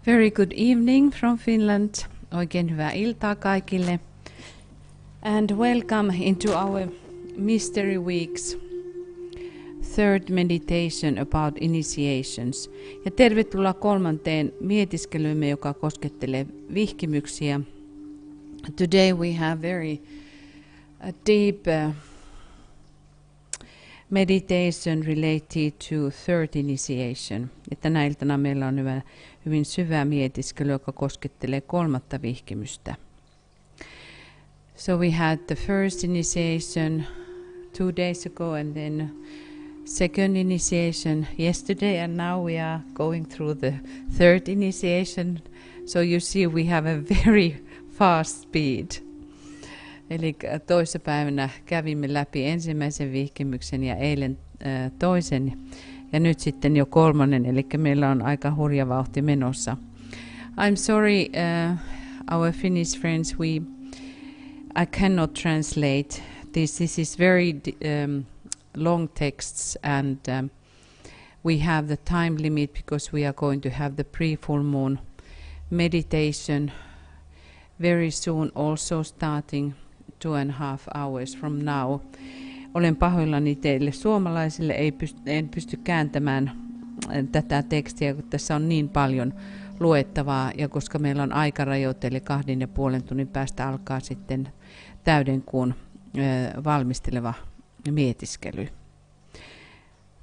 Very good evening from Finland. Oikein hyvää iltaa kaikille. And welcome into our Mystery Week's third meditation about initiations. Ja tervetuloa kolmanteen mietiskelyymme, joka koskettelee vihkimyksiä. Today we have very deep meditation related to third initiation. Ja tänä iltana meillä on hyvin syvä mietiskely, joka koskettelee kolmatta vihkimystä. So we had the first initiation 2 days ago and then second initiation yesterday, and now we are going through the third initiation. So you see we have a very fast speed. Eli toissapäivänä kävimme läpi ensimmäisen vihkimyksen ja eilen toisen ja nyt sitten jo kolmannen, eli meillä on aika hurja vauhti menossa. I'm sorry, our Finnish friends, I cannot translate this. This is very long texts, and we have the time limit because we are going to have the pre-full moon meditation very soon, also starting 2.5 hours from now. Olen pahoillani teille suomalaisille, en pysty kääntämään tätä tekstiä, kun tässä on niin paljon luettavaa, ja koska meillä on aikarajoite, eli 2,5 tunnin päästä alkaa sitten täydenkuun valmisteleva mietiskely.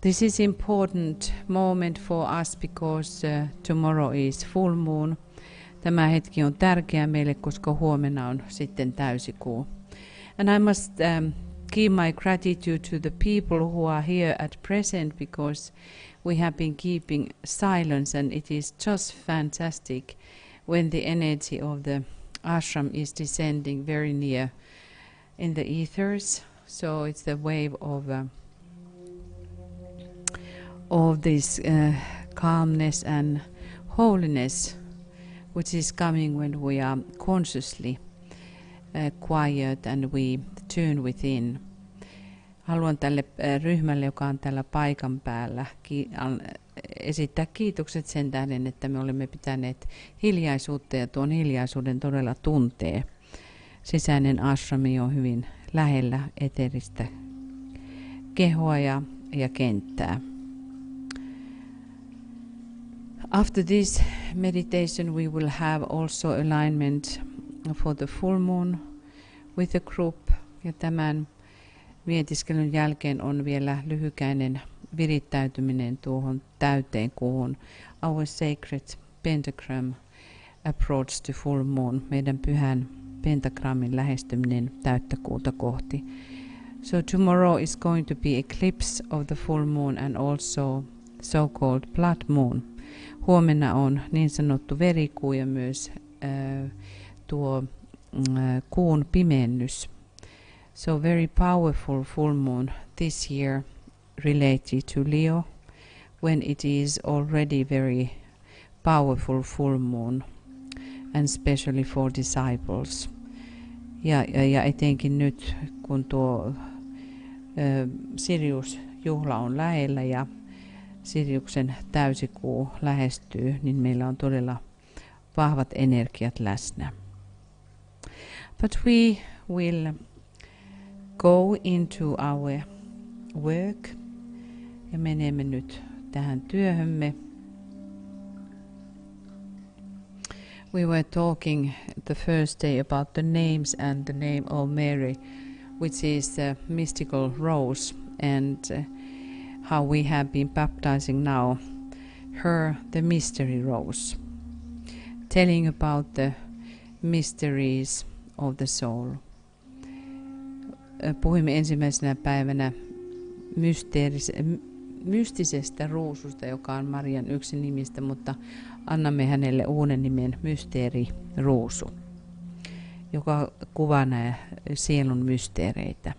This is important moment for us because tomorrow is full moon. Tämä hetki on tärkeä meille, koska huomenna on sitten täysikuu. And I must give my gratitude to the people who are here at present, because we have been keeping silence, and it is just fantastic when the energy of the ashram is descending very near in the ethers. So it's the wave of this calmness and holiness which is coming when we are consciously quiet and we turn within. Haluan tälle ryhmälle, joka on täällä paikan päällä, esittää kiitokset sen tähden, että me olemme pitäneet hiljaisuutta ja tuon hiljaisuuden todella tuntee. Sisäinen ashrami on hyvin lähellä eteristä kehoa ja kenttää. After this meditation we will have also alignment for the full moon with a group. Ja tämän mietiskelyn jälkeen on vielä lyhykäinen virittäytyminen tuohon täyteen kuuhun. Our sacred pentagram approach to full moon. Meidän pyhän pentagrammin lähestyminen täyttä kuuta kohti. So tomorrow is going to be eclipse of the full moon and also so-called blood moon. Huomenna on niin sanottu verikuu ja myös tuo kuun pimennys. So very powerful full moon this year related to Leo, when it is already very powerful full moon, and especially for disciples. Ja etenkin nyt, kun tuo Sirius-juhla on lähellä ja Siriuksen täysikuu lähestyy, niin meillä on todella vahvat energiat läsnä. But we will go into our work ja menemme nyt tähän työhömme. We were talking the first day about the names and the name of Mary, which is the mystical rose, and how we have been baptizing now her the mystery rose, telling about the mysteries of the soul. Puhuimme ensimmäisenä päivänä mystisestä ruususta, joka on Marian yksi nimistä, mutta annamme hänelle uuden nimen mysteeriruusu, joka kuvaa sielun mysteereitä.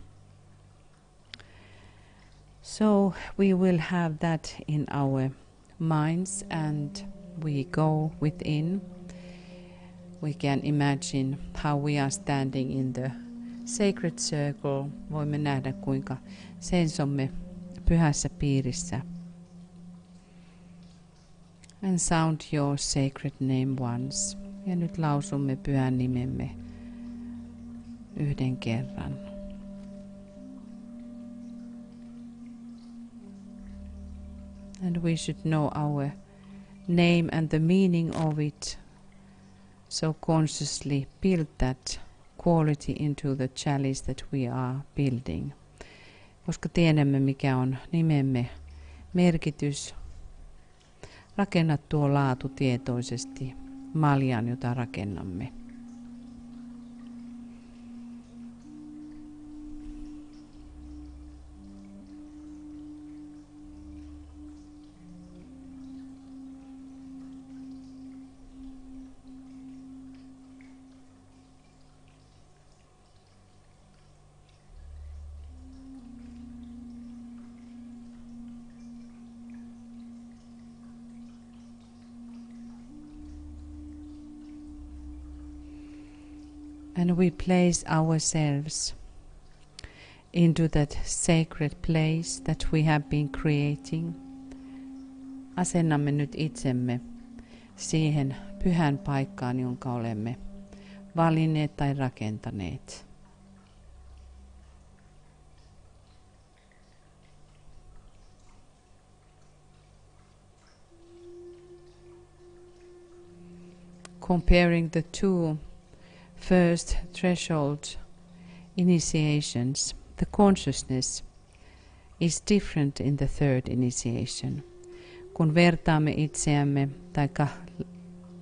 So we will have that in our minds, and we go within. We can imagine how we are standing in the sacred circle. Voimme nähdä, kuinka seisomme pyhässä piirissä. And sound your sacred name once. Ja nyt lausumme pyhän nimemme yhden kerran. And we should know our name and the meaning of it, so consciously build that quality into the chalice that we are building. Koska tiedämme, mikä on nimemme merkitys, rakenna tuo laatu tietoisesti maljan, jota rakennamme. And we place ourselves into that sacred place that we have been creating. Asennamme nyt itsemme siihen pyhän paikkaan, jonka olemme valinneet tai rakentaneet. Comparing the two first threshold initiations, the consciousness is different in the third initiation. Kun vertaamme itseämme taikka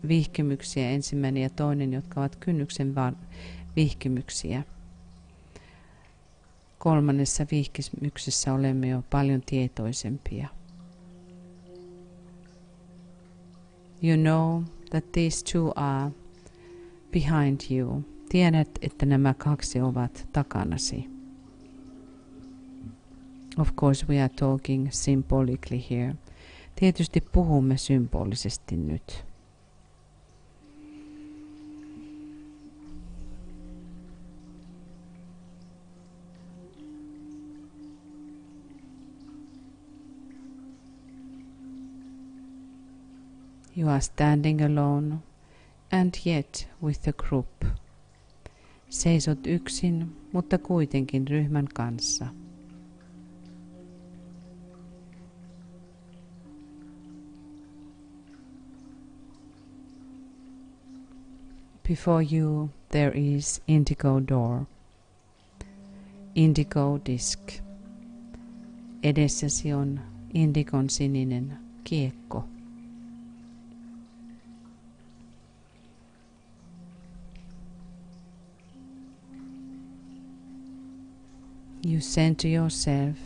vihkimyksiä, ensimmäinen ja toinen, jotka ovat kynnyksen vihkimyksiä. Kolmannessa vihkimyksessä olemme jo paljon tietoisempia. You know that these two are behind you. Tiedät, että nämä kaksi ovat takanasi. Of course we are talking symbolically here. Tietysti puhumme symbolisesti nyt. You are standing alone and yet with a group. Seisot yksin, mutta kuitenkin ryhmän kanssa. Before you there is indigo door, indigo disk. Edessäsi on indigon sininen kiekko. You center yourself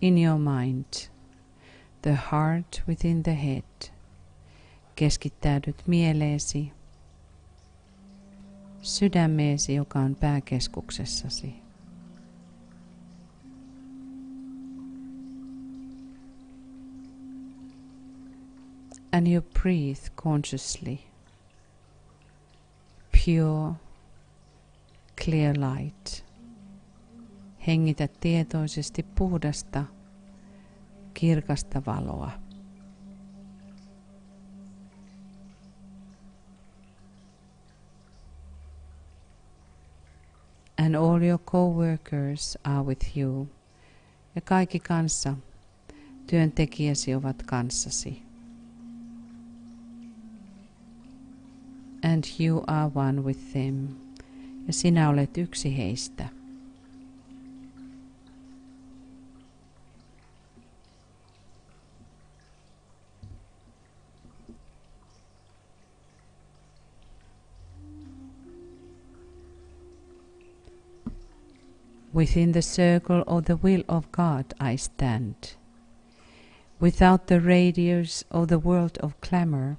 in your mind, the heart within the head. Keskittäydyt mieleesi, sydämeesi, joka on pääkeskuksessasi. And you breathe consciously, pure, clear light. Hengitä tietoisesti puhdasta, kirkasta valoa. And all your co-workers are with you. Ja kaikki kanssa, työntekijäsi ovat kanssasi. And you are one with them. Ja sinä olet yksi heistä. Within the circle of the will of God I stand. Without the radius of the world of clamor,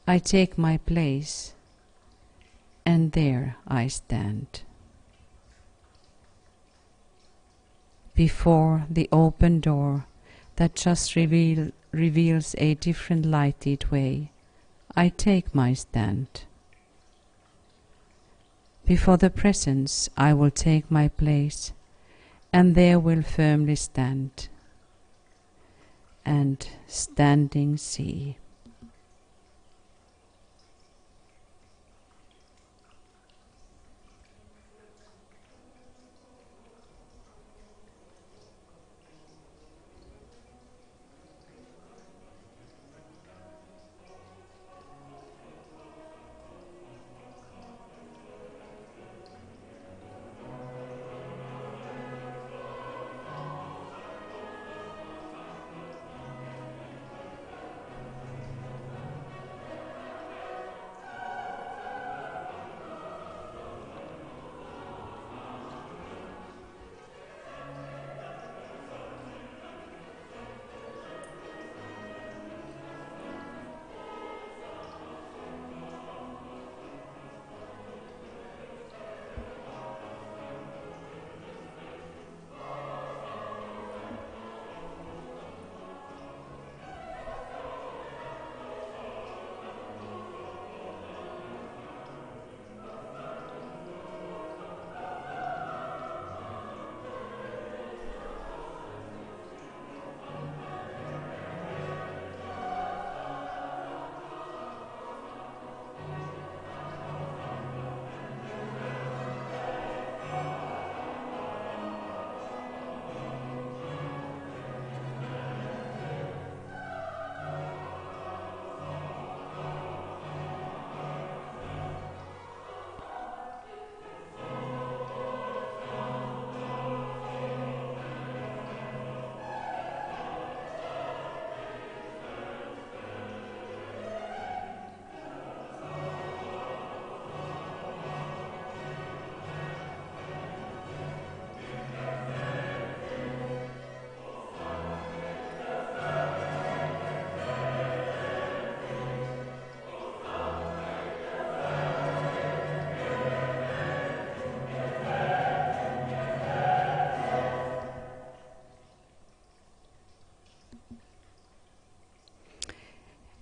I take my place, and there I stand. Before the open door that just reveals a different lighted way, I take my stand. Before the presence I will take my place, and there will firmly stand, and standing see.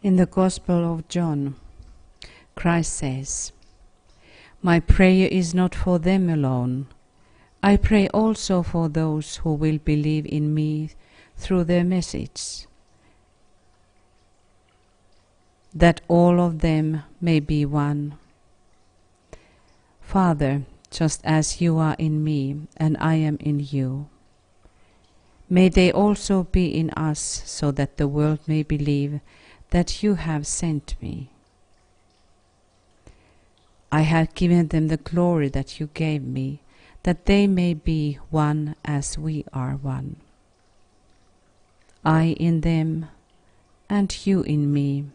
In the Gospel of John, Christ says, "My prayer is not for them alone. I pray also for those who will believe in me through their message, that all of them may be one. Father, just as you are in me and I am in you, may they also be in us, so that the world may believe that you have sent me. I have given them the glory that you gave me, that they may be one as we are one. I in them and you in me,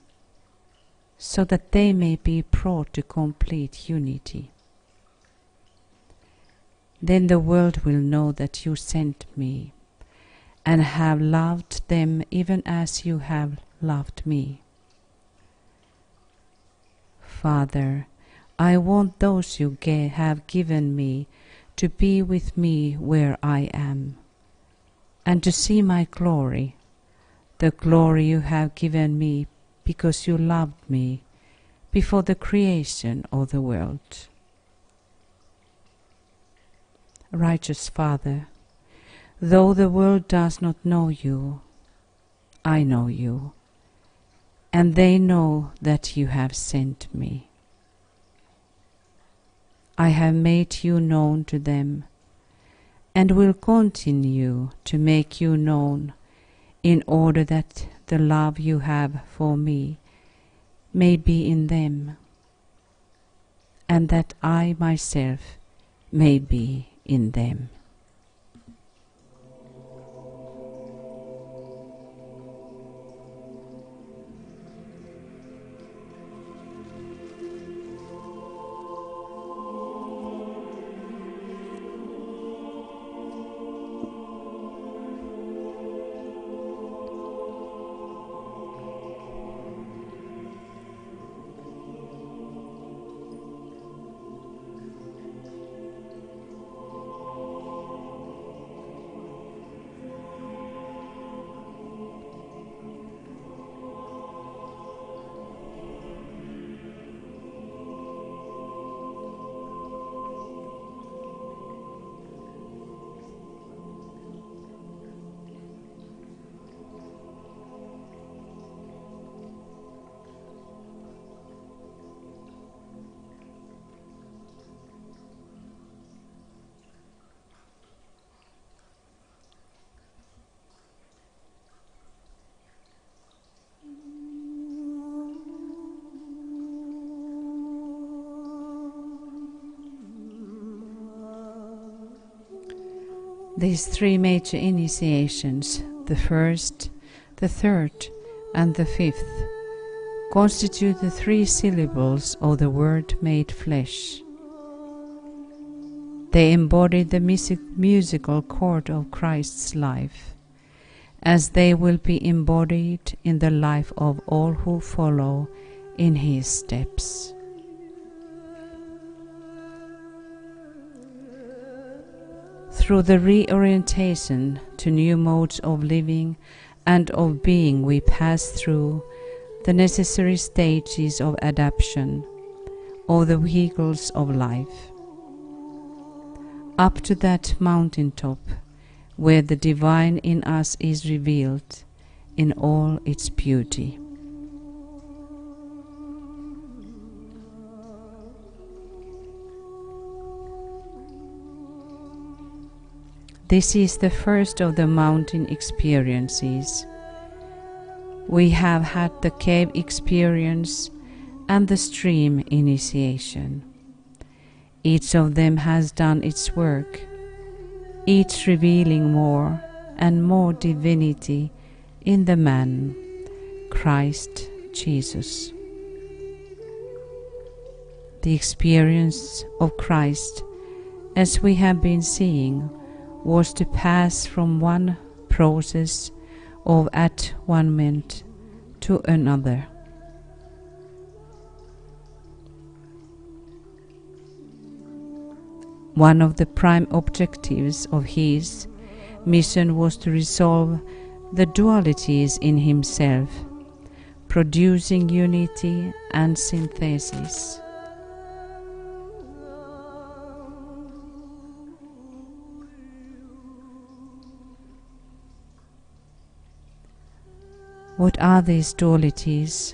so that they may be brought to complete unity. Then the world will know that you sent me and have loved them even as you have loved me. Father, I want those you have given me to be with me where I am, and to see my glory, the glory you have given me because you loved me before the creation of the world. Righteous Father, though the world does not know you, I know you, and they know that you have sent me. I have made you known to them, and will continue to make you known, in order that the love you have for me may be in them, and that I myself may be in them." These three major initiations, the first, the third, and the fifth, constitute the three syllables of the Word made flesh. They embody the musical chord of Christ's life, as they will be embodied in the life of all who follow in his steps. Through the reorientation to new modes of living and of being, we pass through the necessary stages of adaptation of the vehicles of life, up to that mountaintop where the divine in us is revealed in all its beauty. This is the first of the mountain experiences. We have had the cave experience and the stream initiation. Each of them has done its work, each revealing more and more divinity in the man, Christ Jesus. The experience of Christ, as we have been seeing, was to pass from one process of at-one-ment to another. One of the prime objectives of his mission was to resolve the dualities in himself, producing unity and synthesis. What are these dualities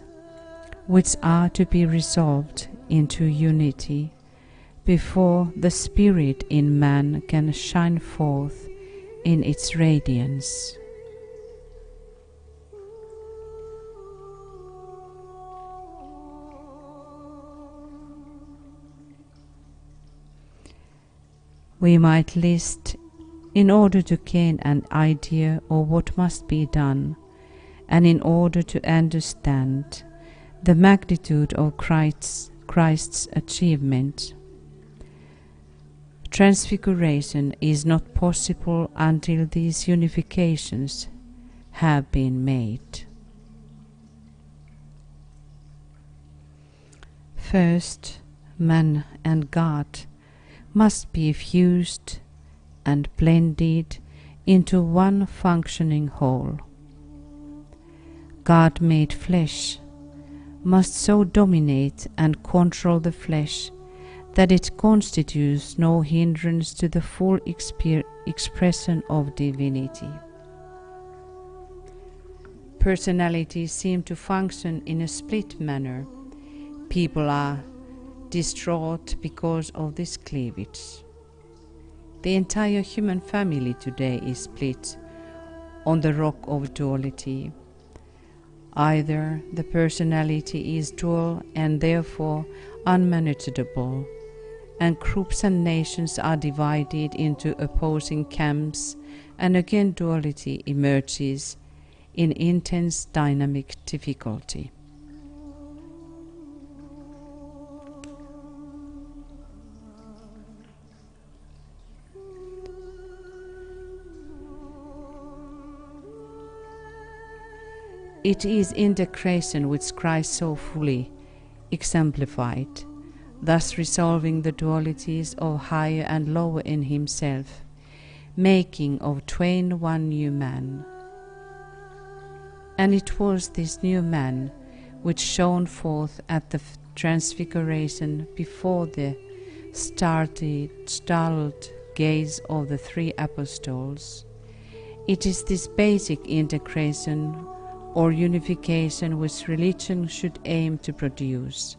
which are to be resolved into unity before the spirit in man can shine forth in its radiance? We might list, in order to gain an idea of what must be done, and in order to understand the magnitude of Christ's achievement. Transfiguration is not possible until these unifications have been made. First, man and God must be fused and blended into one functioning whole. God made flesh must so dominate and control the flesh that it constitutes no hindrance to the full expression of divinity. Personalities seem to function in a split manner. People are distraught because of this cleavage. The entire human family today is split on the rock of duality. Either the personality is dual and therefore unmanageable, and groups and nations are divided into opposing camps, and again duality emerges in intense dynamic difficulty. It is integration which Christ so fully exemplified, thus resolving the dualities of higher and lower in himself, making of twain one new man. And it was this new man which shone forth at the transfiguration before the startled gaze of the three apostles. It is this basic integration or unification which religion should aim to produce,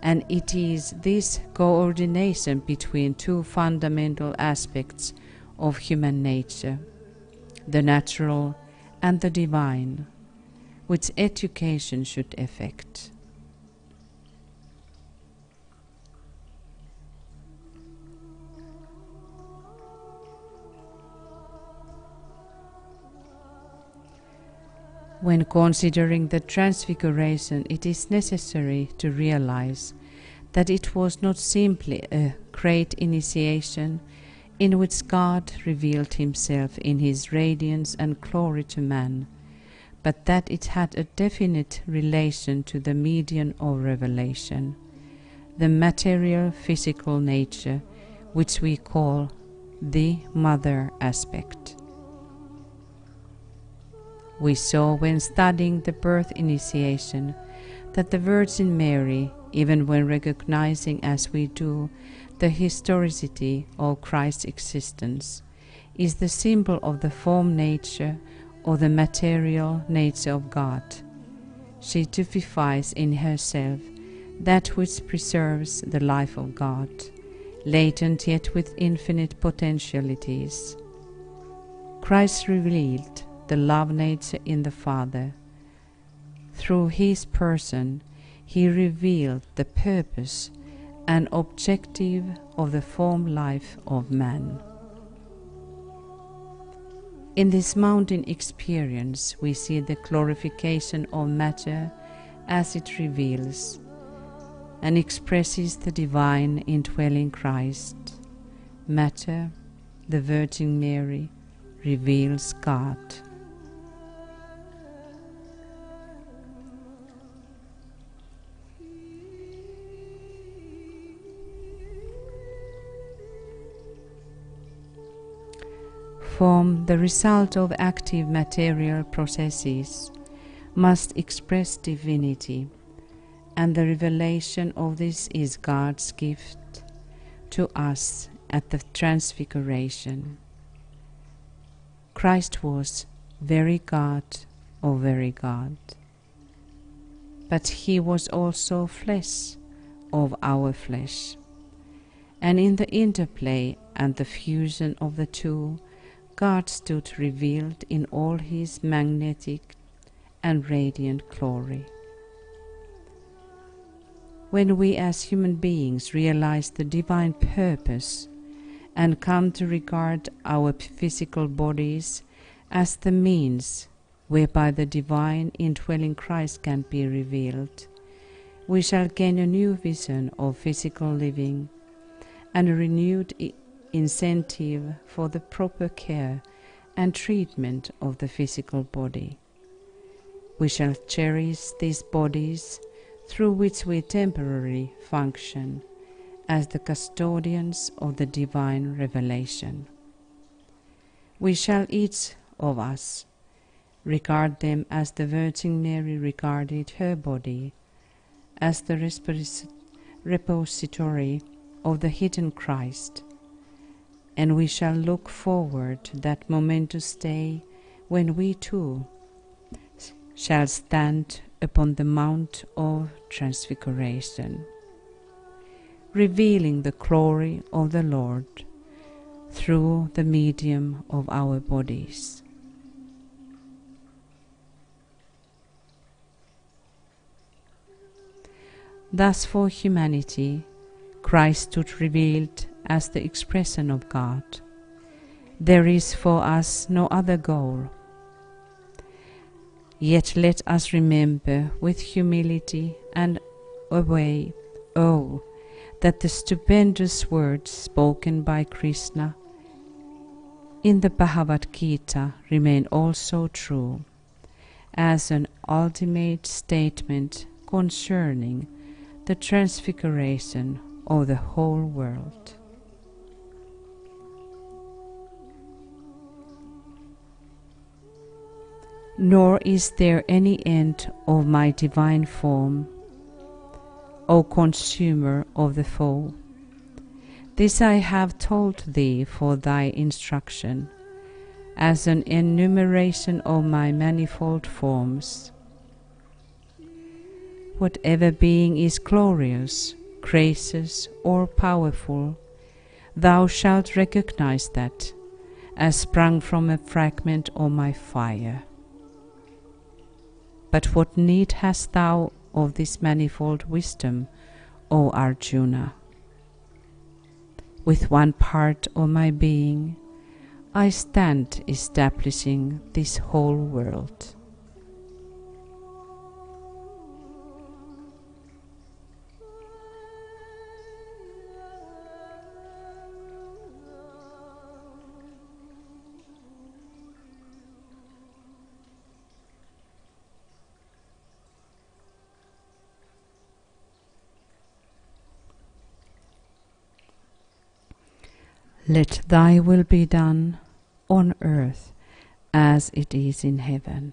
and it is this coordination between two fundamental aspects of human nature, the natural and the divine, which education should effect. When considering the transfiguration, it is necessary to realize that it was not simply a great initiation in which God revealed himself in his radiance and glory to man, but that it had a definite relation to the medium of revelation, the material physical nature, which we call the mother aspect. We saw when studying the birth initiation that the Virgin Mary, even when recognizing as we do the historicity of Christ's existence, is the symbol of the form nature or the material nature of God. She typifies in herself that which preserves the life of God, latent yet with infinite potentialities. Christ revealed the love nature in the Father. Through his person, he revealed the purpose and objective of the form life of man. In this mountain experience, we see the glorification of matter as it reveals and expresses the divine indwelling Christ. Matter, the Virgin Mary, reveals God. Form, the result of active material processes, must express divinity, and the revelation of this is God's gift to us at the Transfiguration. Christ was very God or very God, but he was also flesh of our flesh, and in the interplay and the fusion of the two, God stood revealed in all his magnetic and radiant glory. When we as human beings realize the divine purpose and come to regard our physical bodies as the means whereby the divine indwelling Christ can be revealed, we shall gain a new vision of physical living and a renewed incentive for the proper care and treatment of the physical body. We shall cherish these bodies through which we temporarily function as the custodians of the divine revelation. We shall each of us regard them as the Virgin Mary regarded her body, as the repository of the hidden Christ, and we shall look forward to that momentous day when we too shall stand upon the Mount of Transfiguration, revealing the glory of the Lord through the medium of our bodies. Thus for humanity, Christ stood revealed as the expression of God. There is for us no other goal. Yet let us remember with humility and awe that the stupendous words spoken by Krishna in the Bhagavad Gita remain also true, as an ultimate statement concerning the transfiguration of the whole world. Nor is there any end of my divine form, O consumer of the foe. This I have told thee for thy instruction, as an enumeration of my manifold forms. Whatever being is glorious, gracious, or powerful, thou shalt recognize that, as sprung from a fragment of my fire. But what need hast thou of this manifold wisdom, O Arjuna? With one part of my being, I stand establishing this whole world. Let thy will be done on earth as it is in heaven.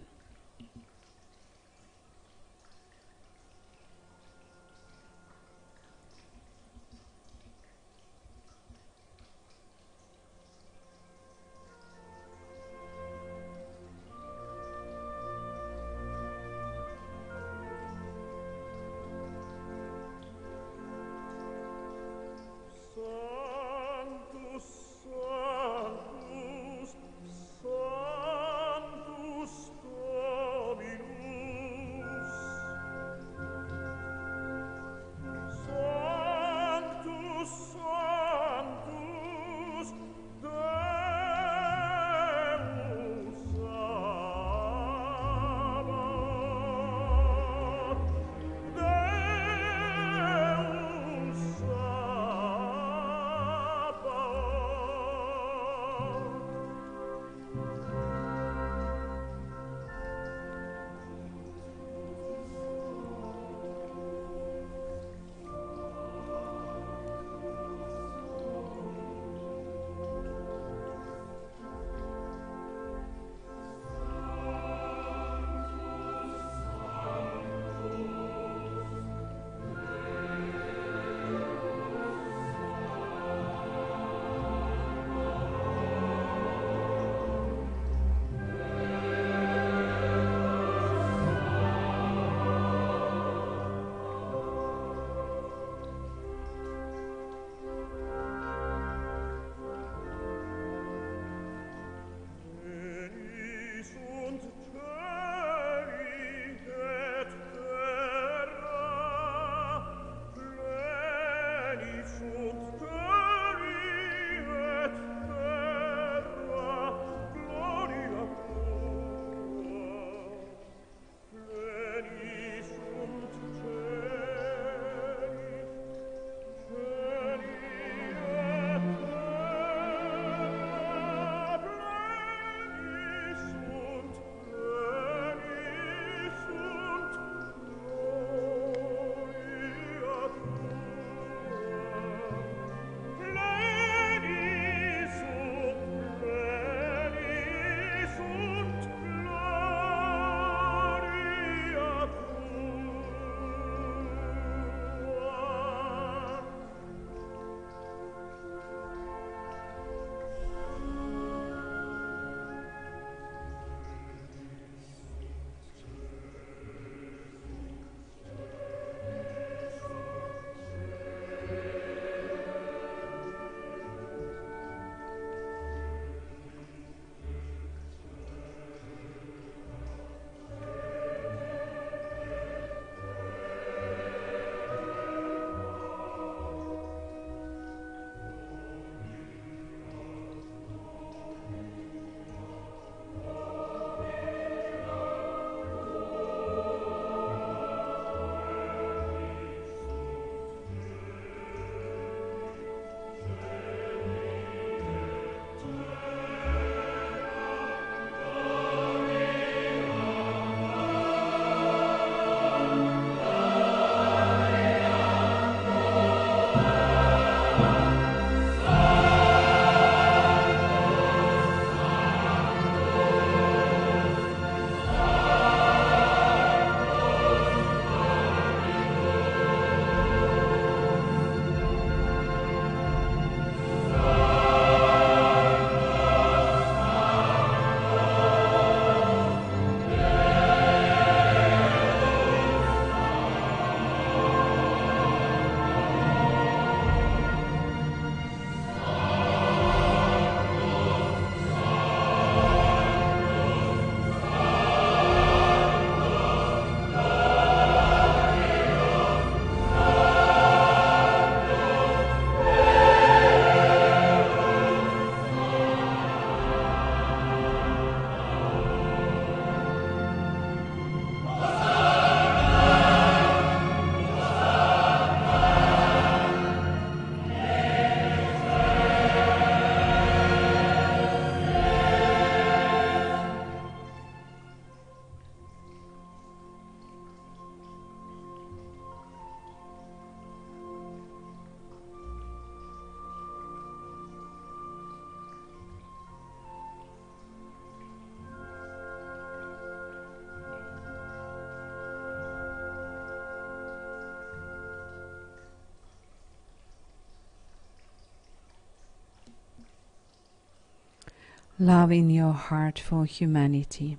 Love in your heart for humanity.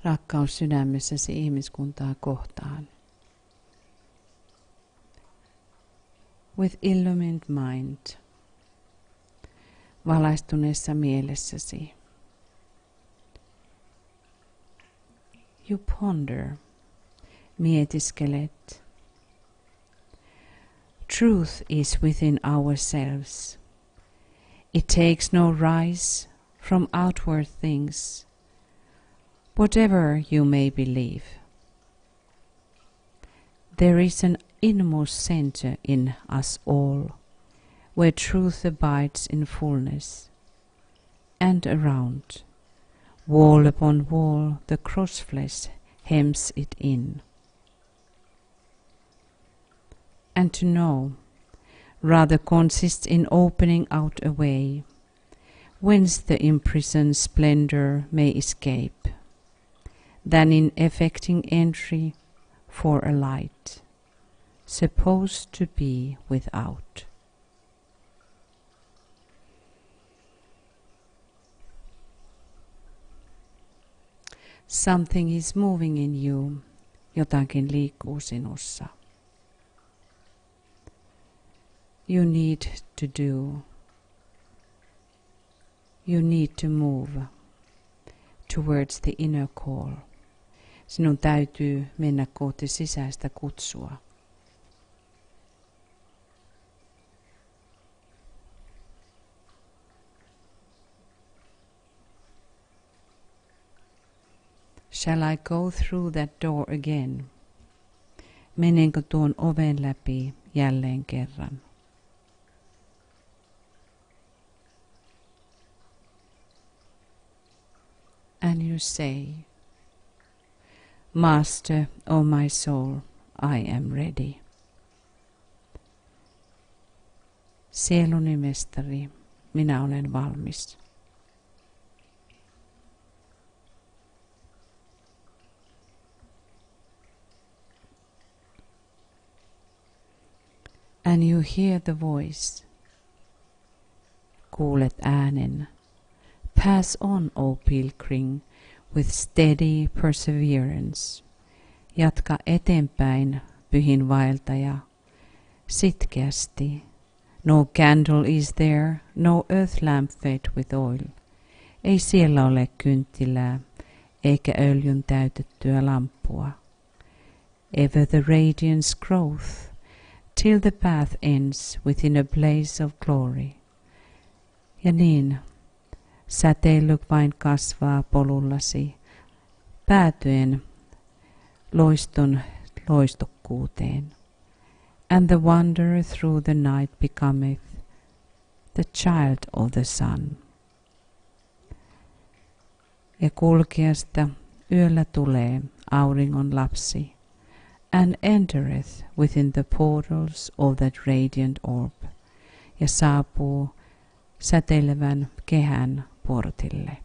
Rakkaus sydämessäsi ihmiskuntaa kohtaan. With illumined mind. Valaistuneessa mielessäsi. You ponder. Mietiskelet. Truth is within ourselves. It takes no rise from outward things, whatever you may believe. There is an inmost center in us all, where truth abides in fullness, and around, wall upon wall, the cross-flesh hems it in. And to know rather consists in opening out a way, whence the imprisoned splendor may escape, than in effecting entry for a light, supposed to be without. Something is moving in you, jotakin liikkuu sinussa. You need to do. You need to move towards the inner call. Sinun täytyy mennä kohti sisäistä kutsua. Shall I go through that door again? Menenkö tuon oven läpi jälleen kerran? And you say, Master of my soul, I am ready. Sieluni mestari, minä olen valmis. And you hear the voice. Kuulet äänen. Pass on, O pilgrim, with steady perseverance. Jatka eteenpäin, pyhin vaeltaja, sitkeästi. No candle is there, no earth lamp fed with oil. Ei siellä ole kynttilää, eikä öljyn täytettyä lamppua. Ever the radiance growth, till the path ends within a blaze of glory. Ja niin, säteily vain kasvaa polullasi, päätyen loiston loistokkuuteen. And the wanderer through the night becometh the child of the sun. Ja kulkeasta yöllä tulee auringon lapsi, and entereth within the portals of that radiant orb, ja saapuu säteilevän kehän portille.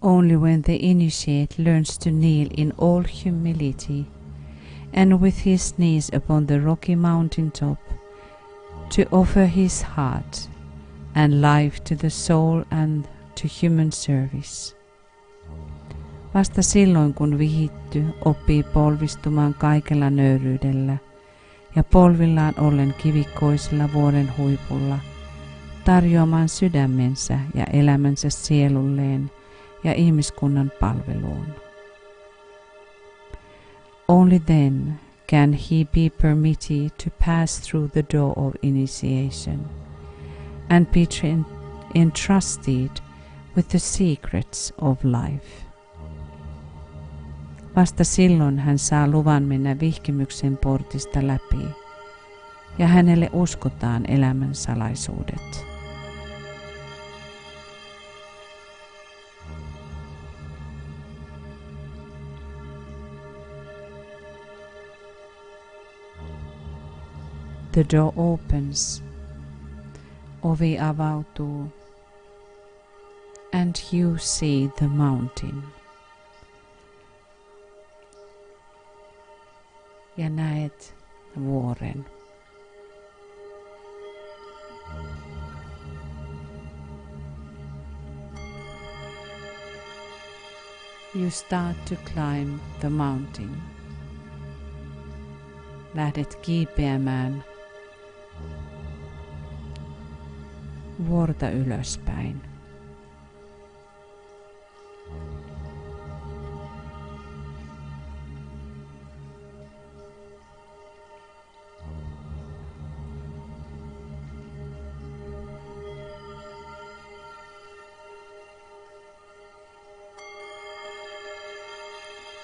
Only when the initiate learns to kneel in all humility and with his knees upon the rocky mountain top to offer his heart and life to the soul and to human service. Vasta silloin kun vihitty oppii polvistumaan kaikella nöyryydellä ja polvillaan ollen kivikkoisella vuoren huipulla tarjoamaan sydämensä ja elämänsä sielulleen ja ihmiskunnan palveluun. Only then can he be permitted to pass through the door of initiation and be entrusted with the secrets of life. Vasta silloin hän saa luvan mennä vihkimyksen portista läpi ja hänelle uskotaan elämän salaisuudet. The door opens, ovi avautuu, and you see the mountain. Ja näet vuoren. You start to climb the mountain. Lähdet kiipeämään vuorta ylöspäin.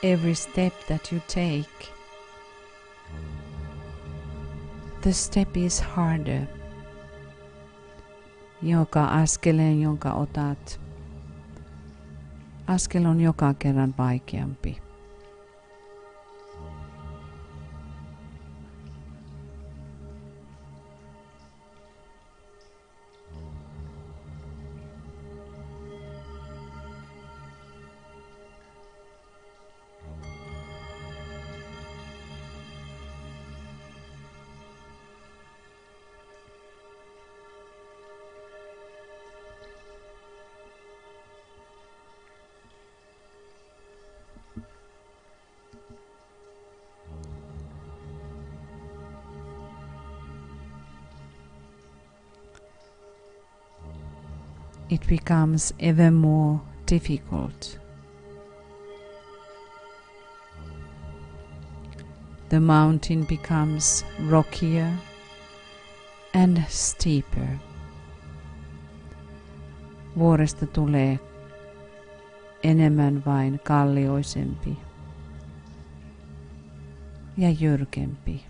Every step that you take, the step is harder. Joka askeleen, jonka otat, askel on joka kerran vaikeampi. It becomes ever more difficult. The mountain becomes rockier and steeper. Vuoresta tulee enemmän vain kallioisempi ja jyrkempi.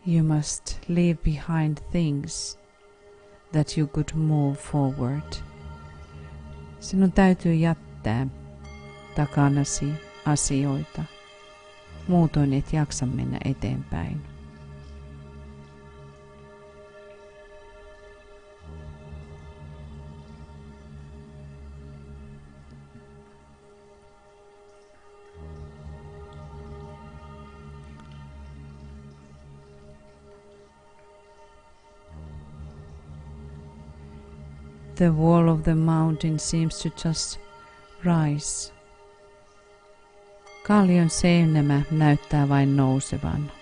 You must leave behind things that you could move forward. Sinun täytyy jättää takanasi asioita, muutoin et jaksa mennä eteenpäin. The wall of the mountain seems to just rise. Kallion seinämä näyttää vain nousevan.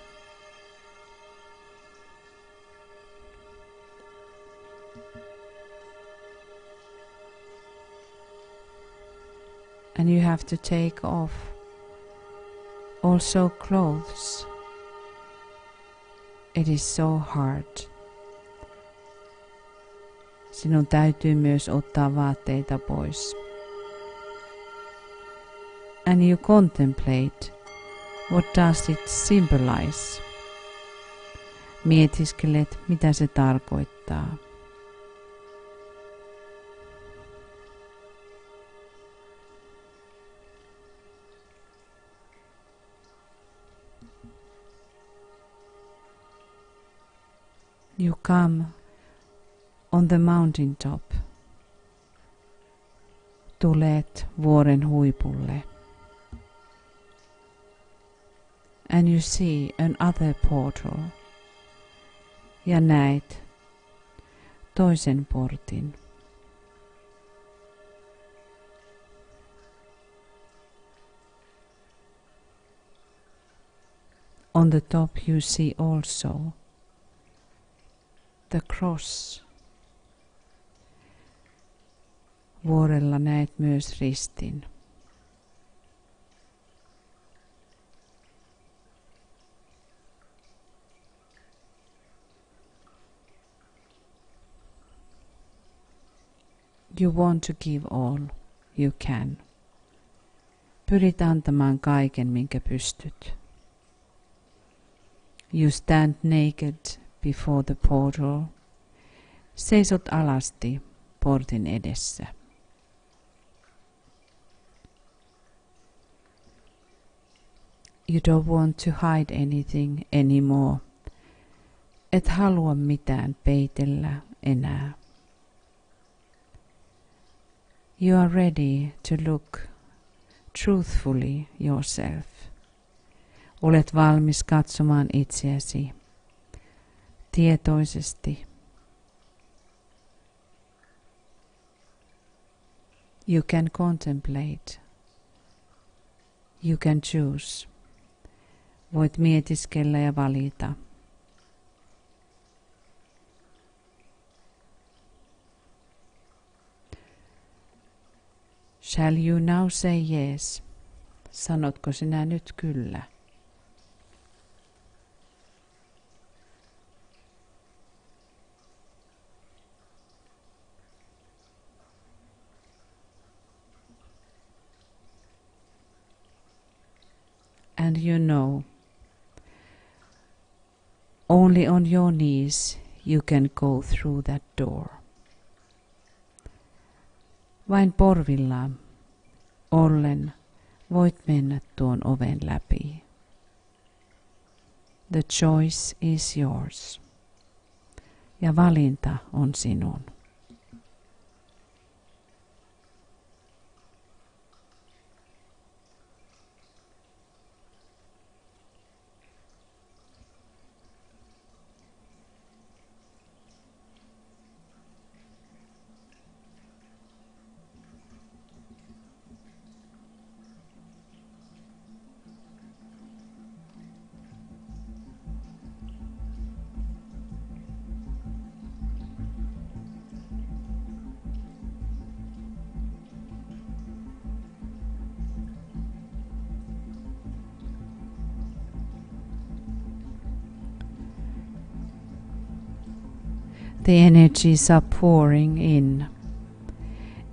And you have to take off also clothes. It is so hard. Sinun täytyy myös ottaa vaatteita pois. And you contemplate, what does it symbolize? Mietiskelet, mitä se tarkoittaa. You come on the mountain top. Tulet vuoren huipulle. And you see another portal. Ja näet toisen portin. On the top you see also the cross. Vuorella näet myös ristin. You want to give all you can. Pyrit antamaan kaiken, minkä pystyt. You stand naked before the portal. Seisot alasti portin edessä. You don't want to hide anything anymore. Et halua mitään peitellä enää. You are ready to look truthfully yourself. Olet valmis katsomaan itseäsi tietoisesti. You can contemplate. You can choose. Voit mietiskellä ja valita. Shall you now say yes? Sanotko sinä nyt kyllä? And you know, only on your knees you can go through that door. Vain porvilla ollen voit mennä tuon oven läpi. The choice is yours. Ja valinta on sinun. The energies are pouring in.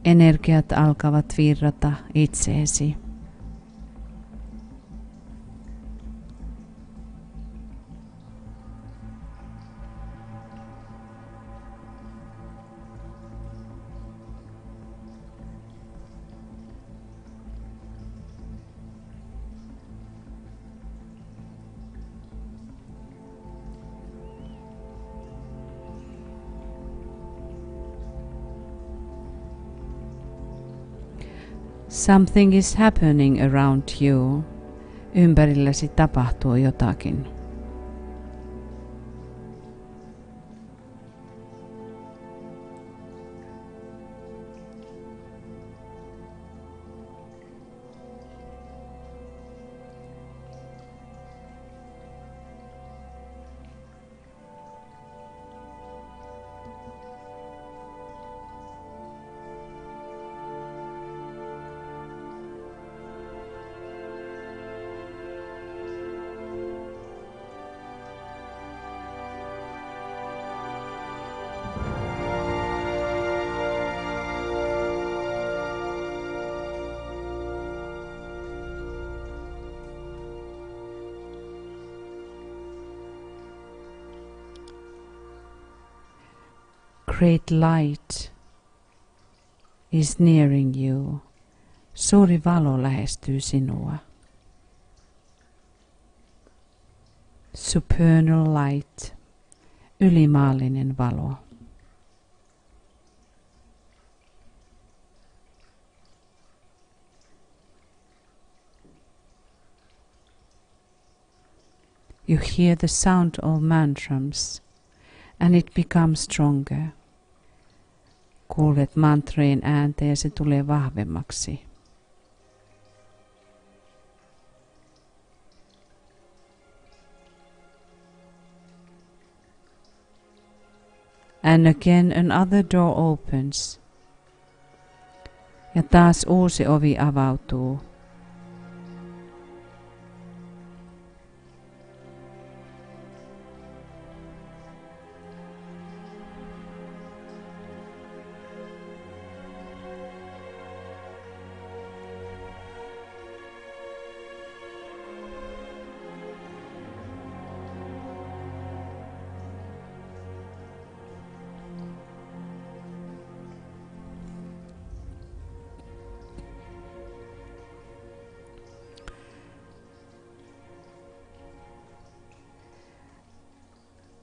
Energiat alkavat virrata itseesi. Something is happening around you. Ympärilläsi tapahtuu jotakin. Great light is nearing you. Suuri valo lähestyy sinua. Supernal light. ylimaallinen valo. You hear the sound of mantrams and it becomes stronger. Kuulet mantrojen ääntä ja se tulee vahvemmaksi. And again another door opens. Ja taas uusi ovi avautuu.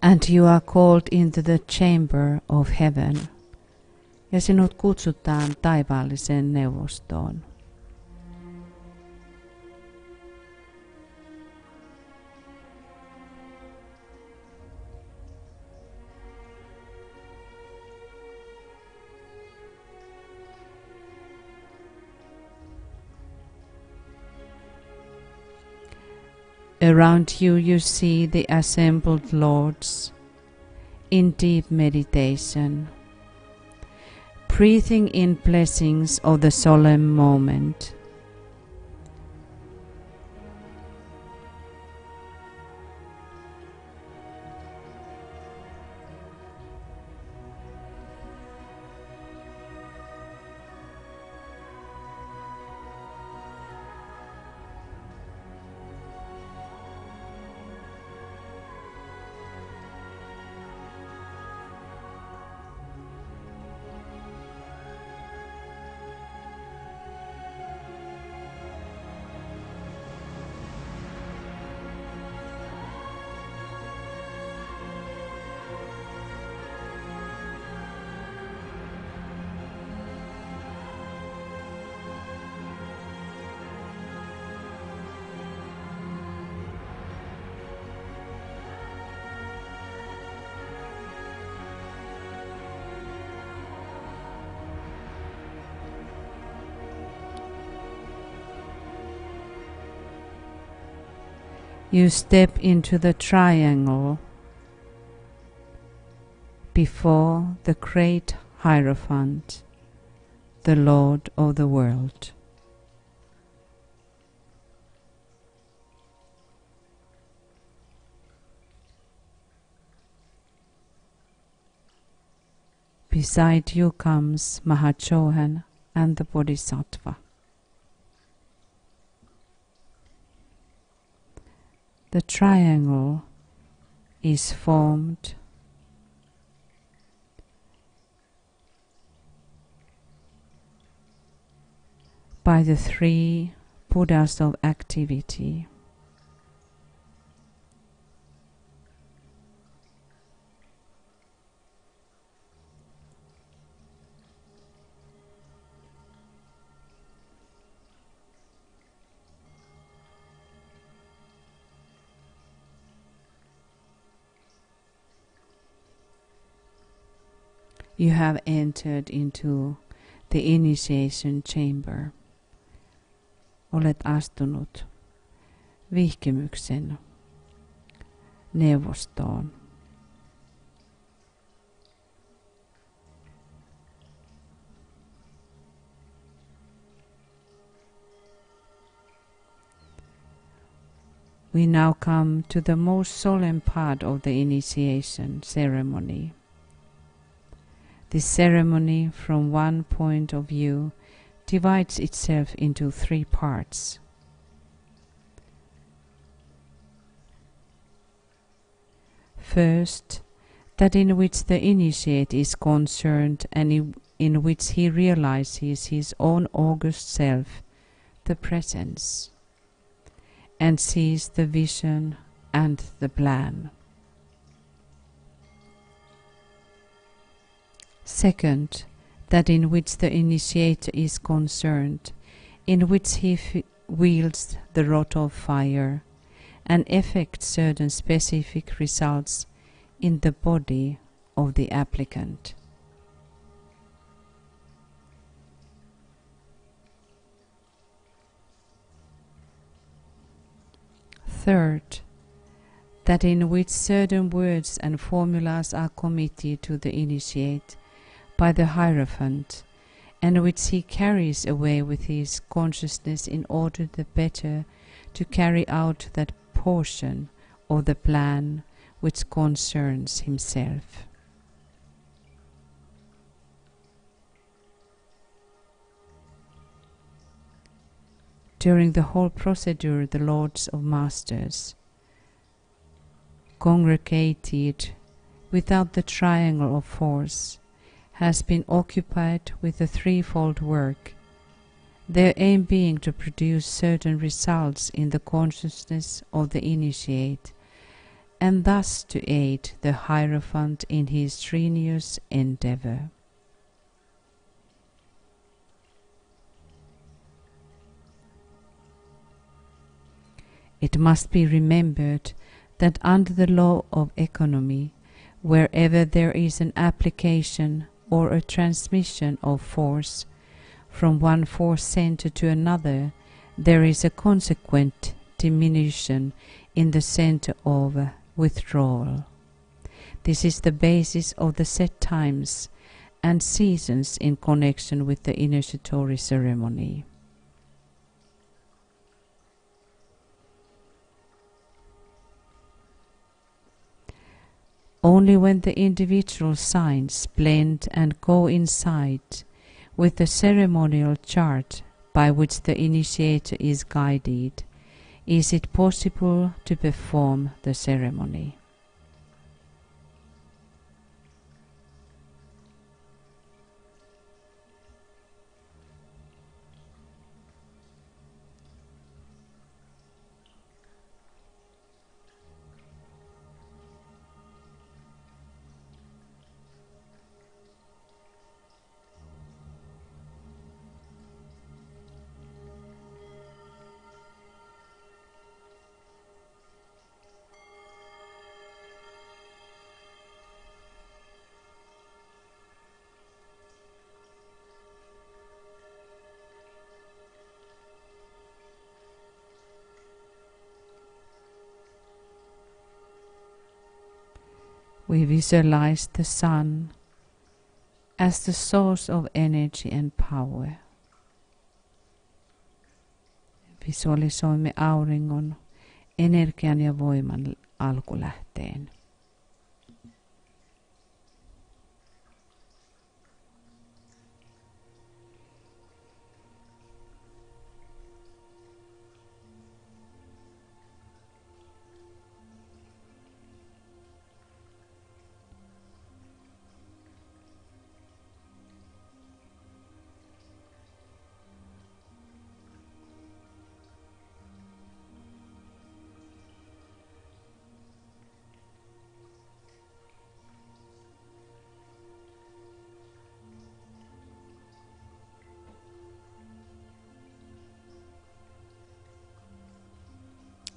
And you are called into the chamber of heaven. Ja sinut kutsutaan taivaalliseen neuvostoon. Around you you see the assembled lords in deep meditation, breathing in blessings of the solemn moment. You step into the triangle before the great Hierophant, the Lord of the world. Beside you comes Mahachohan and the Bodhisattva. The triangle is formed by the three Buddhas of activity. You have entered into the initiation chamber. Olet astunut vihkimyksen neuvostoon. We now come to the most solemn part of the initiation ceremony. This ceremony, from one point of view, divides itself into three parts. First, that in which the initiate is concerned and in which he realizes his own august self, the presence, and sees the vision and the plan. Second, that in which the initiator is concerned, in which he wields the rod of fire and effects certain specific results in the body of the applicant. Third, that in which certain words and formulas are committed to the initiate by the Hierophant, and which he carries away with his consciousness in order the better to carry out that portion of the plan which concerns himself. During the whole procedure, the Lords of Masters congregated without the triangle of force has been occupied with a threefold work, their aim being to produce certain results in the consciousness of the initiate, and thus to aid the Hierophant in his strenuous endeavor. It must be remembered that under the law of economy, wherever there is an application or a transmission of force from one force center to another, there is a consequent diminution in the center of withdrawal. This is the basis of the set times and seasons in connection with the initiatory ceremony. Only when the individual signs blend and coincide with the ceremonial chart by which the initiator is guided, is it possible to perform the ceremony. We visualize the sun as the source of energy and power. Visualisoimme auringon energian ja voiman alkulähteen.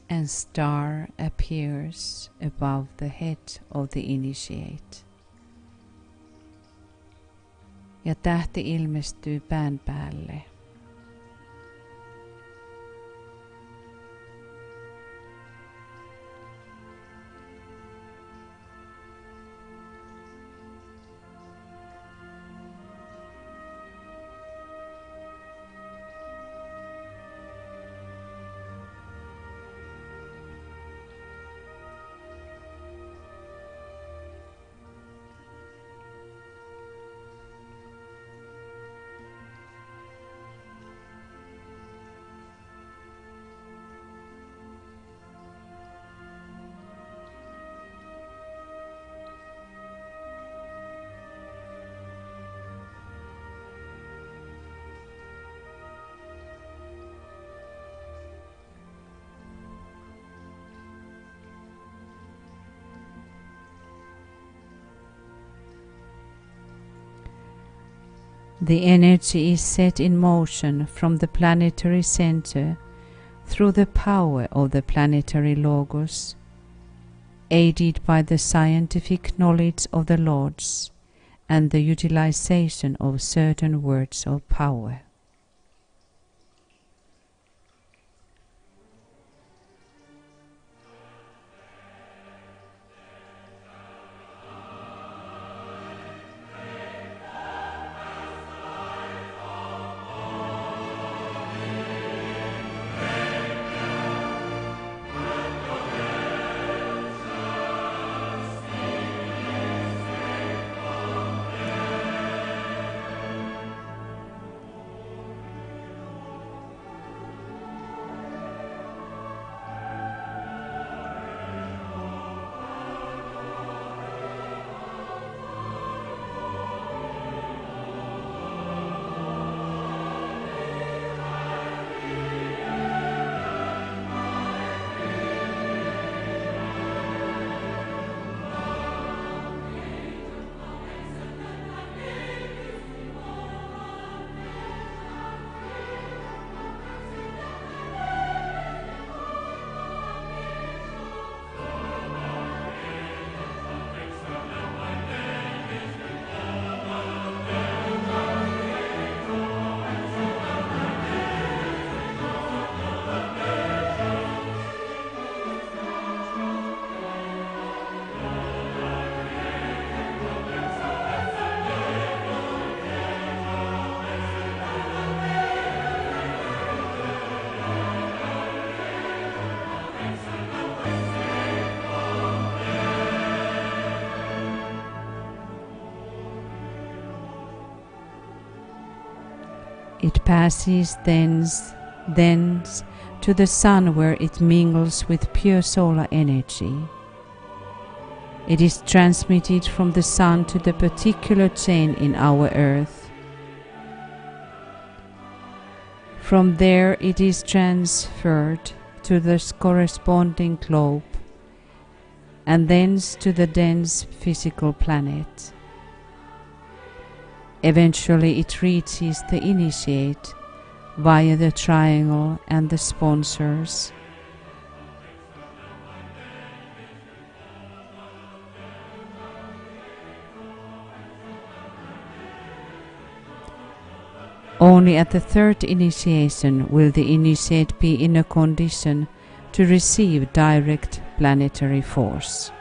And star appears above the head of the initiate. Ja tähti ilmestyy pään päälle. The energy is set in motion from the planetary center through the power of the planetary logos, aided by the scientific knowledge of the lords and the utilization of certain words of power. It passes thence to the sun, where it mingles with pure solar energy. It is transmitted from the sun to the particular chain in our earth. From there it is transferred to the corresponding globe, and thence to the dense physical planet. Eventually it reaches the initiate via the triangle and the sponsors. Only at the third initiation will the initiate be in a condition to receive direct planetary force.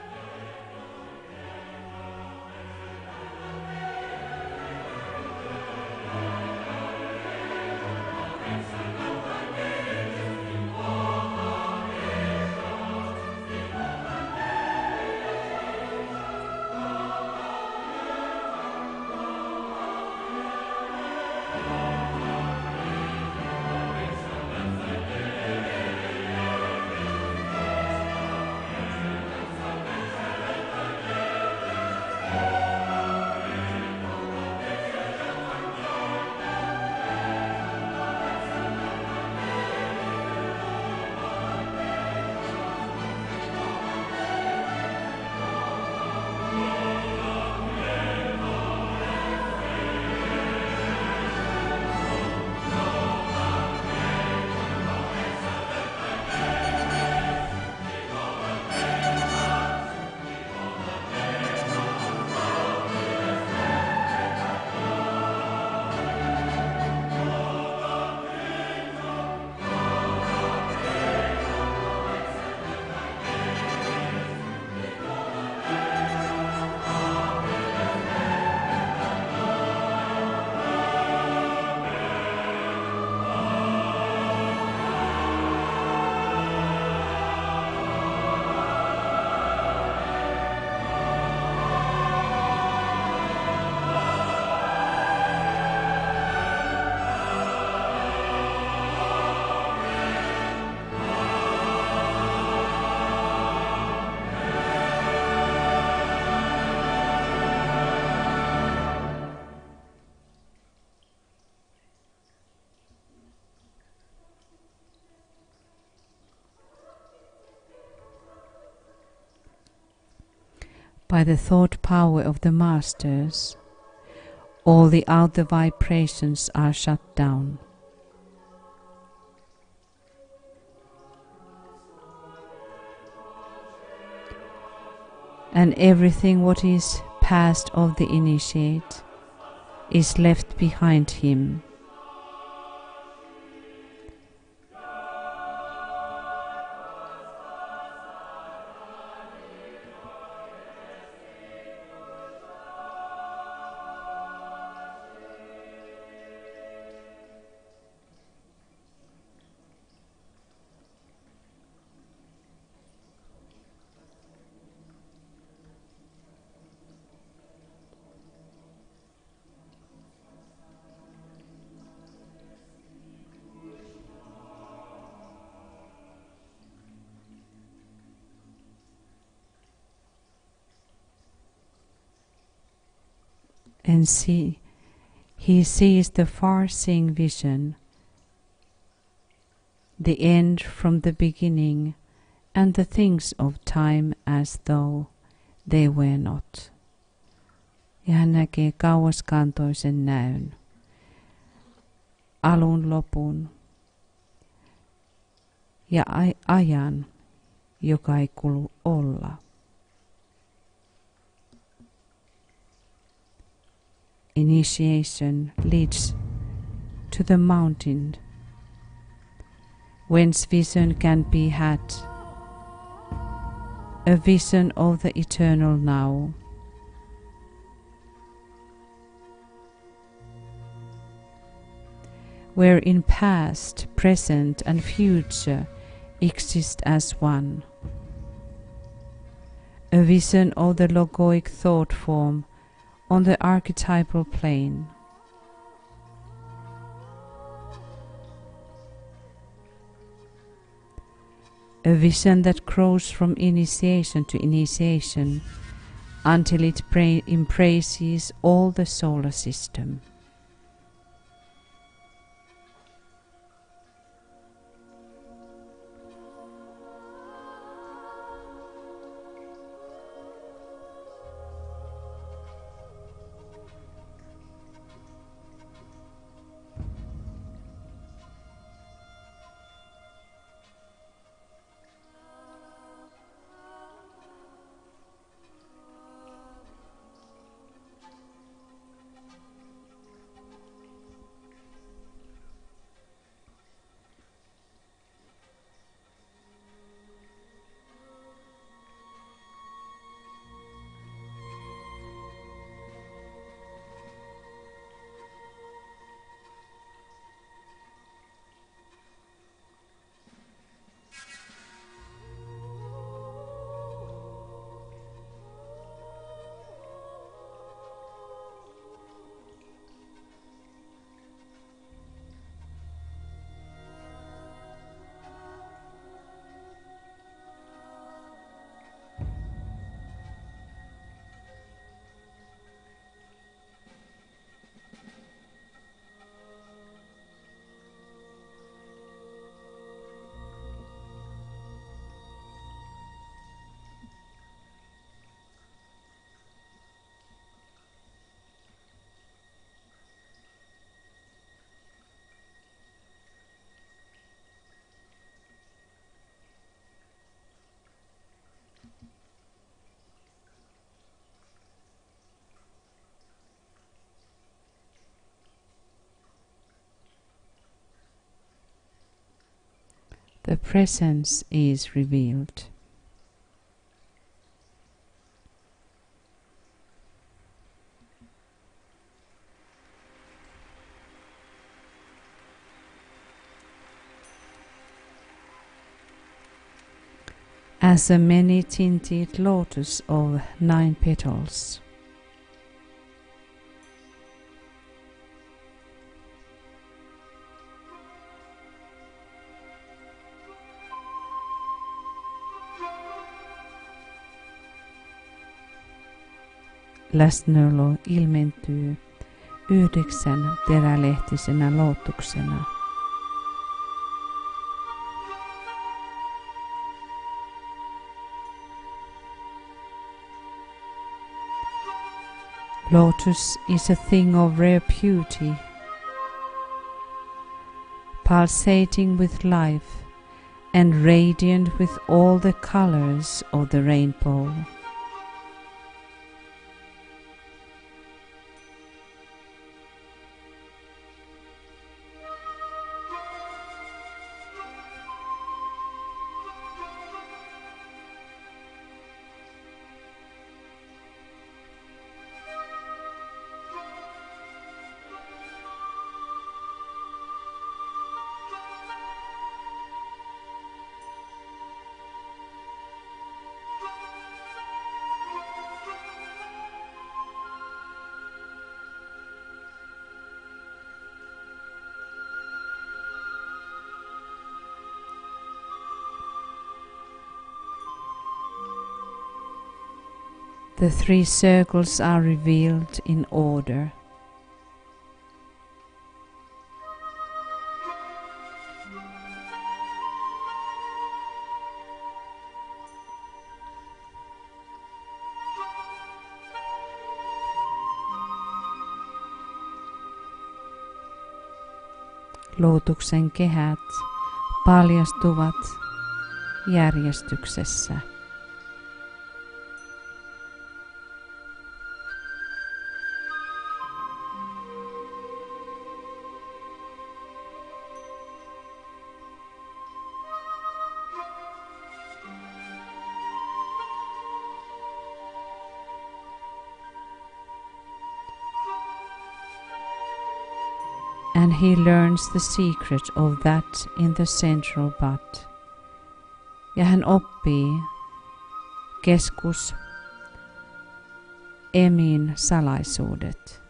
By the thought power of the masters, All the outer vibrations are shut down. And everything what is past of the initiate is left behind him. And he sees the far-seeing vision, the end from the beginning, and the things of time as though they were not. Ja hän näkee kauaskantoisen näyn, alun lopun ja ajan, joka ei kuulu olla. Initiation leads to the mountain, whence vision can be had, a vision of the eternal now. Wherein past, present and future exist as one. A vision of the logoic thought form on the archetypal plane. A vision that grows from initiation to initiation until it embraces all the solar system. The presence is revealed. As a many-tinted lotus of 9 petals. Läsnäolo ilmentyy 9 terälehtisenä lootuksena. Lotus is a thing of rare beauty, pulsating with life and radiant with all the colors of the rainbow. The three circles are revealed in order. Lootuksen kehät paljastuvat järjestyksessä. And he learns the secret of that in the central bud. Ja hän oppii keskus Emin salaisuudet.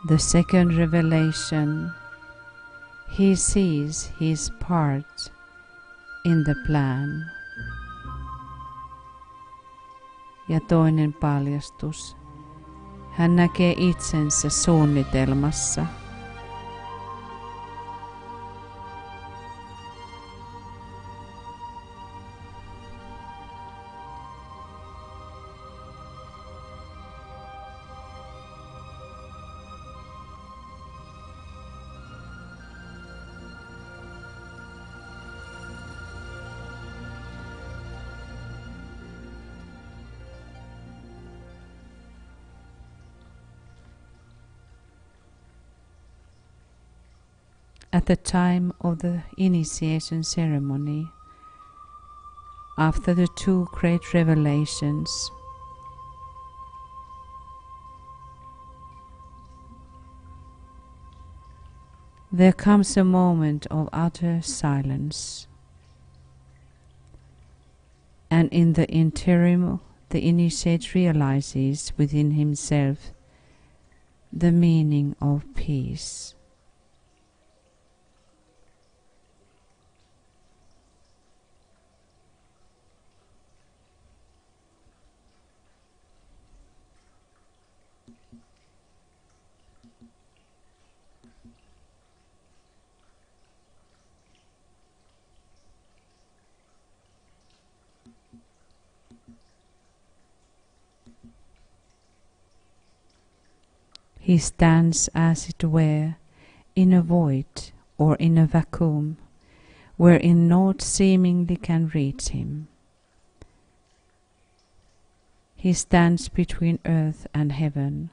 The second revelation, he sees his part in the plan. Ja toinen paljastus, hän näkee itsensä suunnitelmassa. At the time of the initiation ceremony, after the two great revelations, there comes a moment of utter silence, and in the interim, the initiate realizes within himself the meaning of peace. He stands as it were in a void or in a vacuum, wherein naught seemingly can reach him. He stands between earth and heaven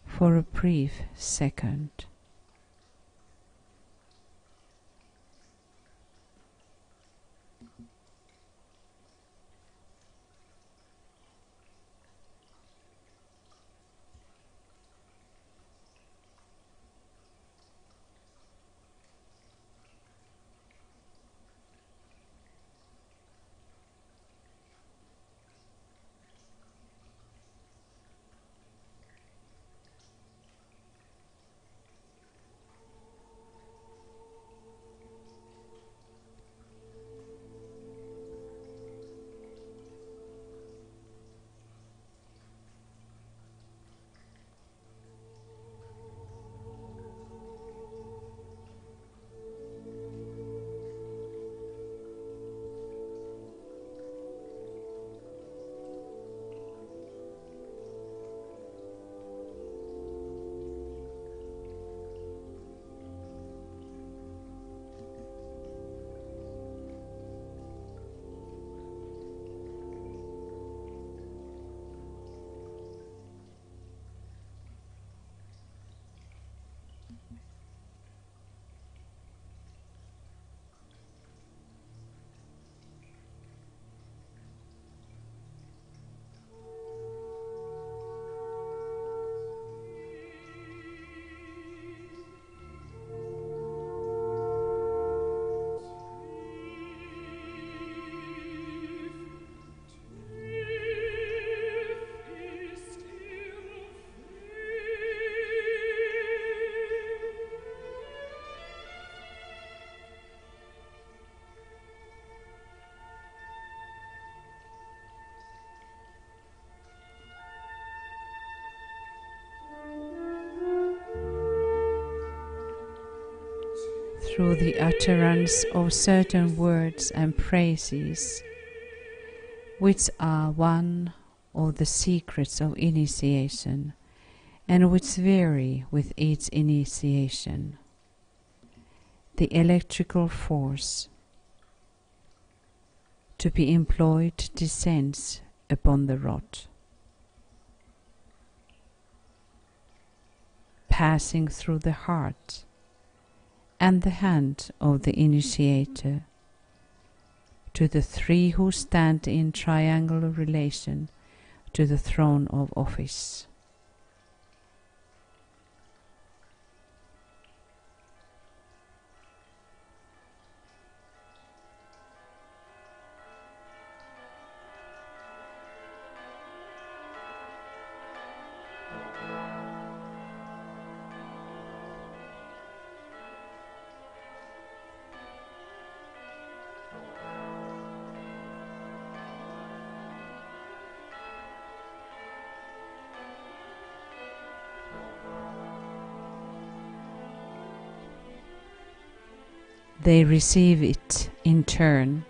for a brief second. Through the utterance of certain words and phrases, which are one of the secrets of initiation, and which vary with each initiation. The electrical force to be employed descends upon the rod, passing through the heart and the hand of the initiator to the three who stand in triangular relation to the throne of office. They receive it in turn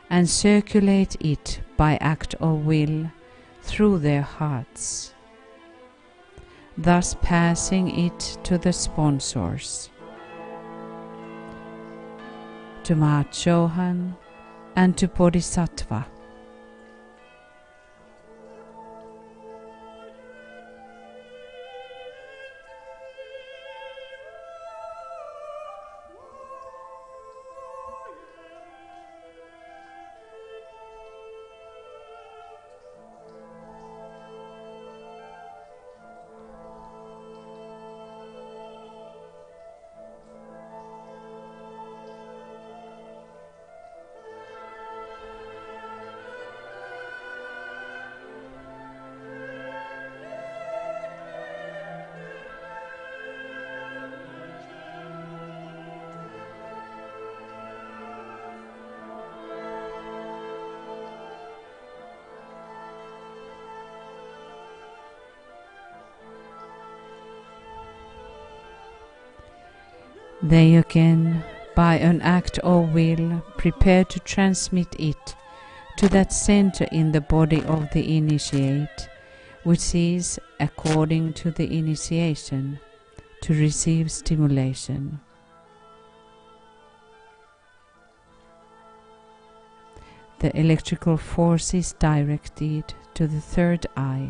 and circulate it by act of will through their hearts, thus passing it to the sponsors, to Mahachohan and to Bodhisattva. They again, by an act of will, prepare to transmit it to that center in the body of the initiate, which is according to the initiation, to receive stimulation. The electrical force is directed to the third eye,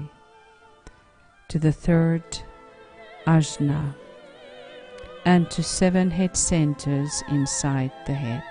to the third ajna, and to 7 head centers inside the head.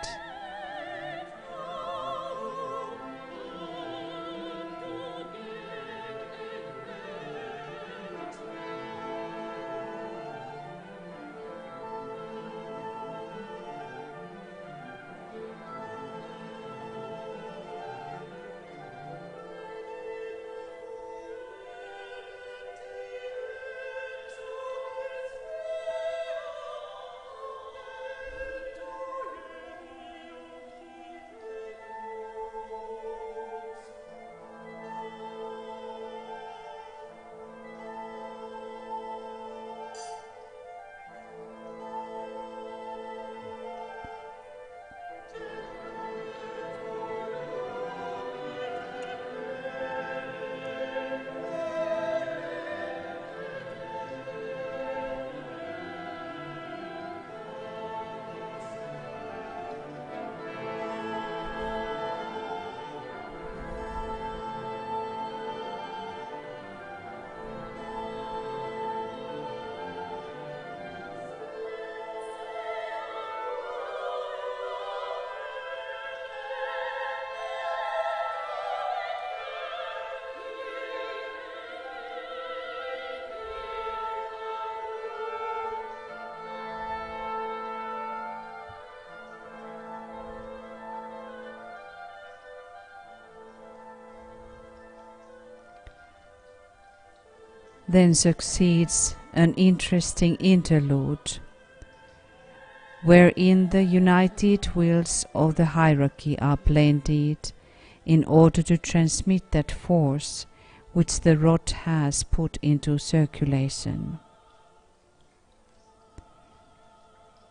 Then succeeds an interesting interlude, wherein the united wills of the hierarchy are blended in order to transmit that force which the rod has put into circulation.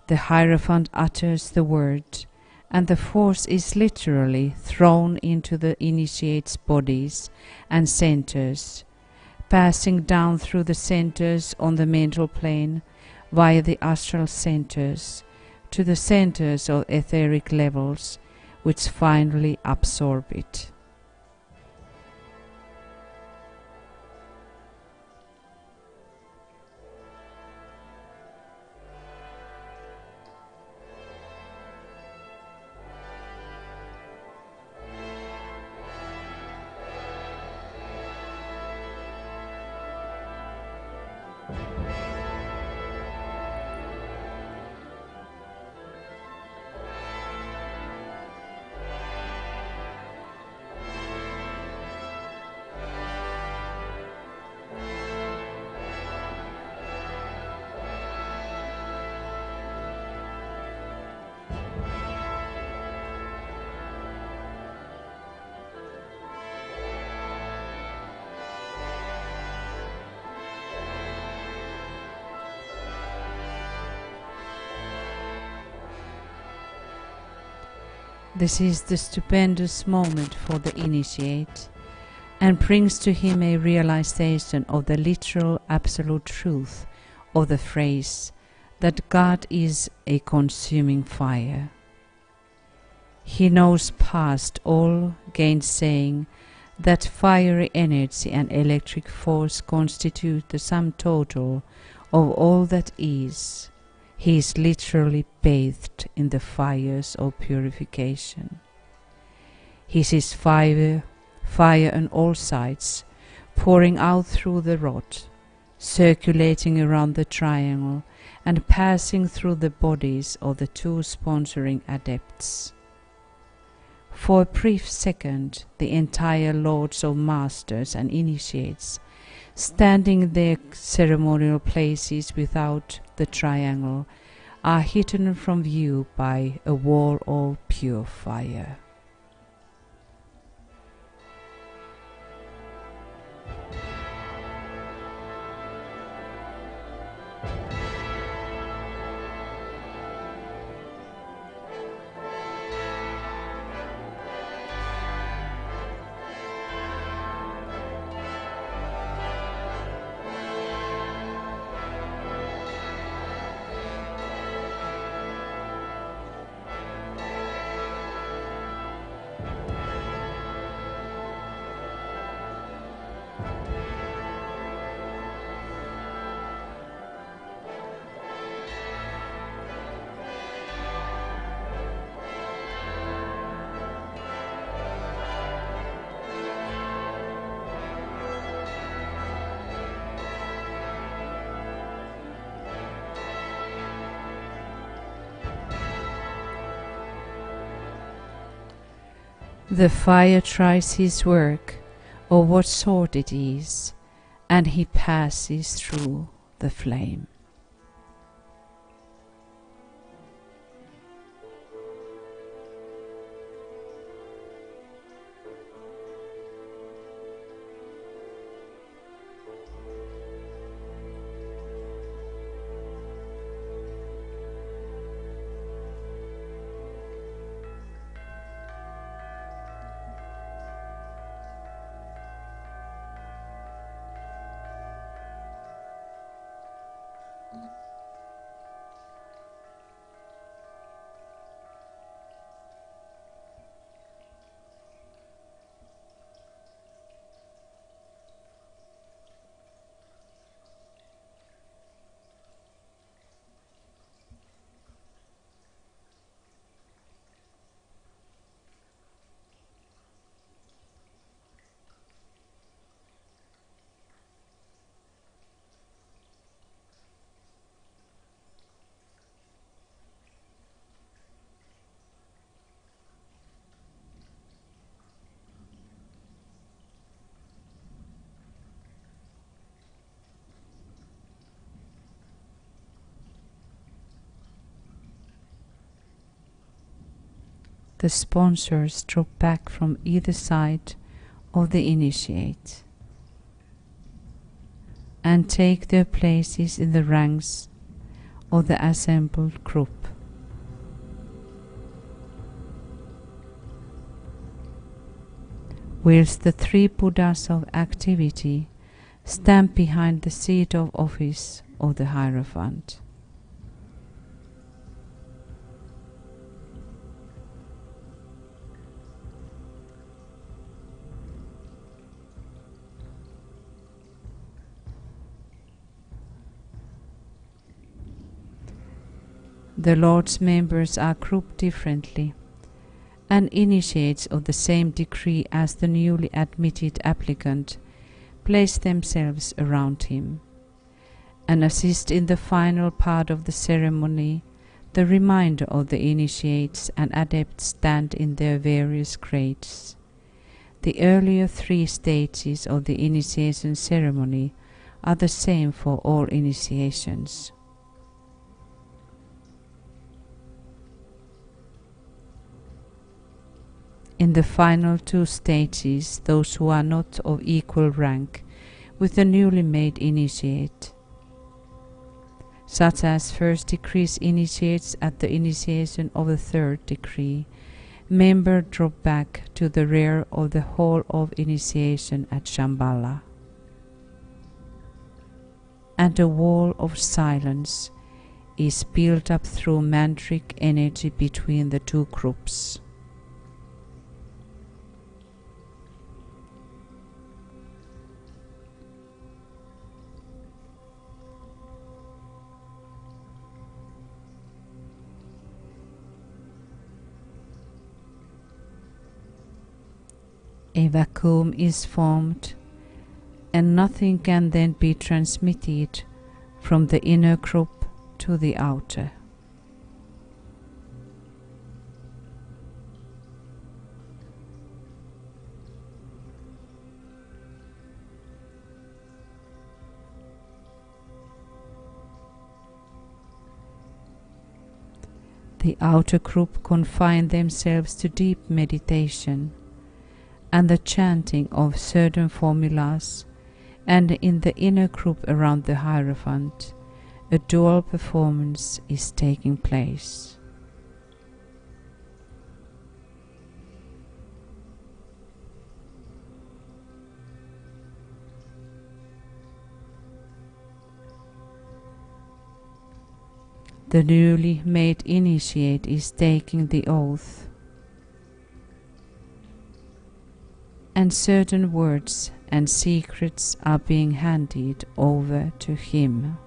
The Hierophant utters the word, and the force is literally thrown into the initiates' bodies and centers, passing down through the centers on the mental plane via the astral centers to the centers of etheric levels, which finally absorb it. This is the stupendous moment for the initiate, and brings to him a realization of the literal absolute truth of the phrase that God is a consuming fire. He knows past all gainsaying that fiery energy and electric force constitute the sum total of all that is. He is literally bathed in the fires of purification. He sees fire on all sides, pouring out through the rod, circulating around the triangle, and passing through the bodies of the 2 sponsoring adepts. For a brief second, the entire lords of masters and initiates, standing in their ceremonial places without the triangle, are hidden from view by a wall of pure fire. The fire tries his work, or what sort it is, and he passes through the flame. The sponsors drop back from either side of the initiate and take their places in the ranks of the assembled group. Whilst the three Buddhas of activity stand behind the seat of office of the Hierophant. The Lord's members are grouped differently, and initiates of the same degree as the newly admitted applicant place themselves around him, and assist in the final part of the ceremony. The remainder of the initiates and adepts stand in their various grades. The earlier three stages of the initiation ceremony are the same for all initiations. In the final two stages, those who are not of equal rank with the newly made initiate, such as first degree initiates at the initiation of the third degree, member drop back to the rear of the hall of initiation at Shambhala, and a wall of silence is built up through mantric energy between the two groups. A vacuum is formed, and nothing can then be transmitted from the inner group to the outer. The outer group confine themselves to deep meditation and the chanting of certain formulas, and in the inner group around the Hierophant, a dual performance is taking place. The newly made initiate is taking the oath, and certain words and secrets are being handed over to him.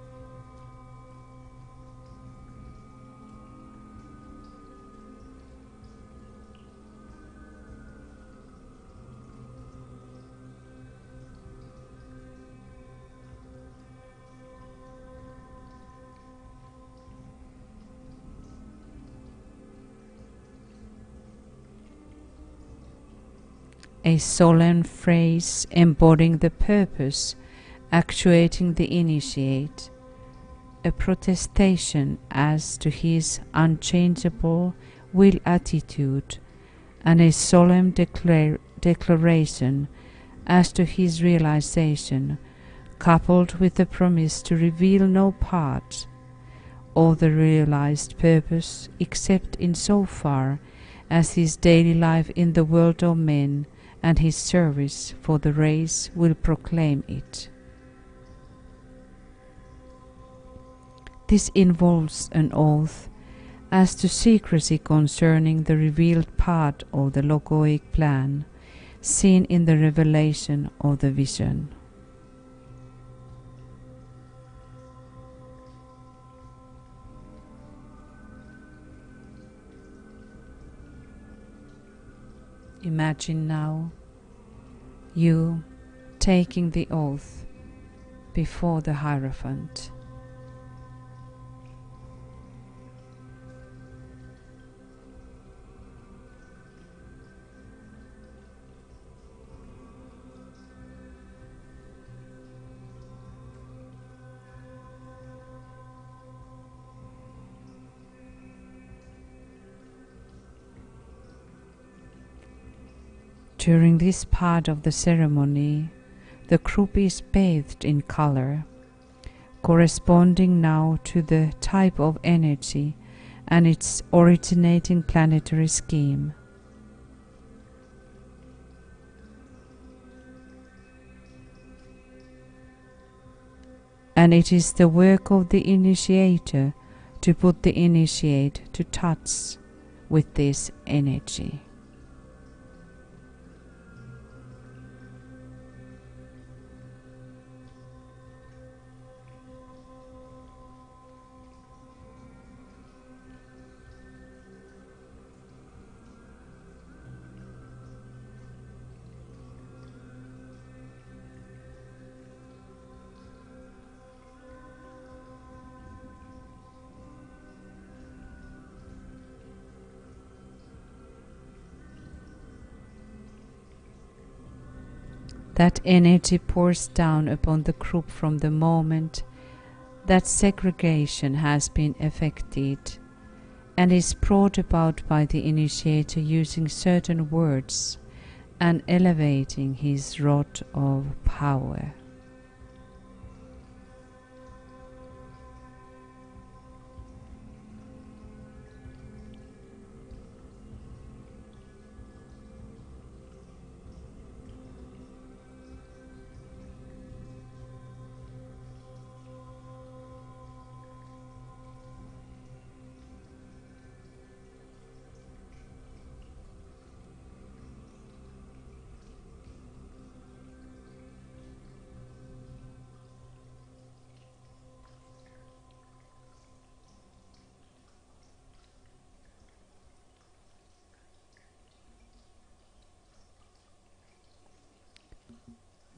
a solemn phrase embodying the purpose, actuating the initiate, a protestation as to his unchangeable will attitude, and a solemn declaration as to his realization, coupled with the promise to reveal no part of the realized purpose except in so far as his daily life in the world of men and his service for the race will proclaim it. This involves an oath as to secrecy concerning the revealed part of the logoic plan seen in the revelation of the vision. Imagine now you taking the oath before the Hierophant. During this part of the ceremony, the group is bathed in color, corresponding now to the type of energy and its originating planetary scheme. And it is the work of the initiator to put the initiate to touch with this energy. That energy pours down upon the group from the moment that segregation has been effected and is brought about by the initiator using certain words and elevating his rod of power.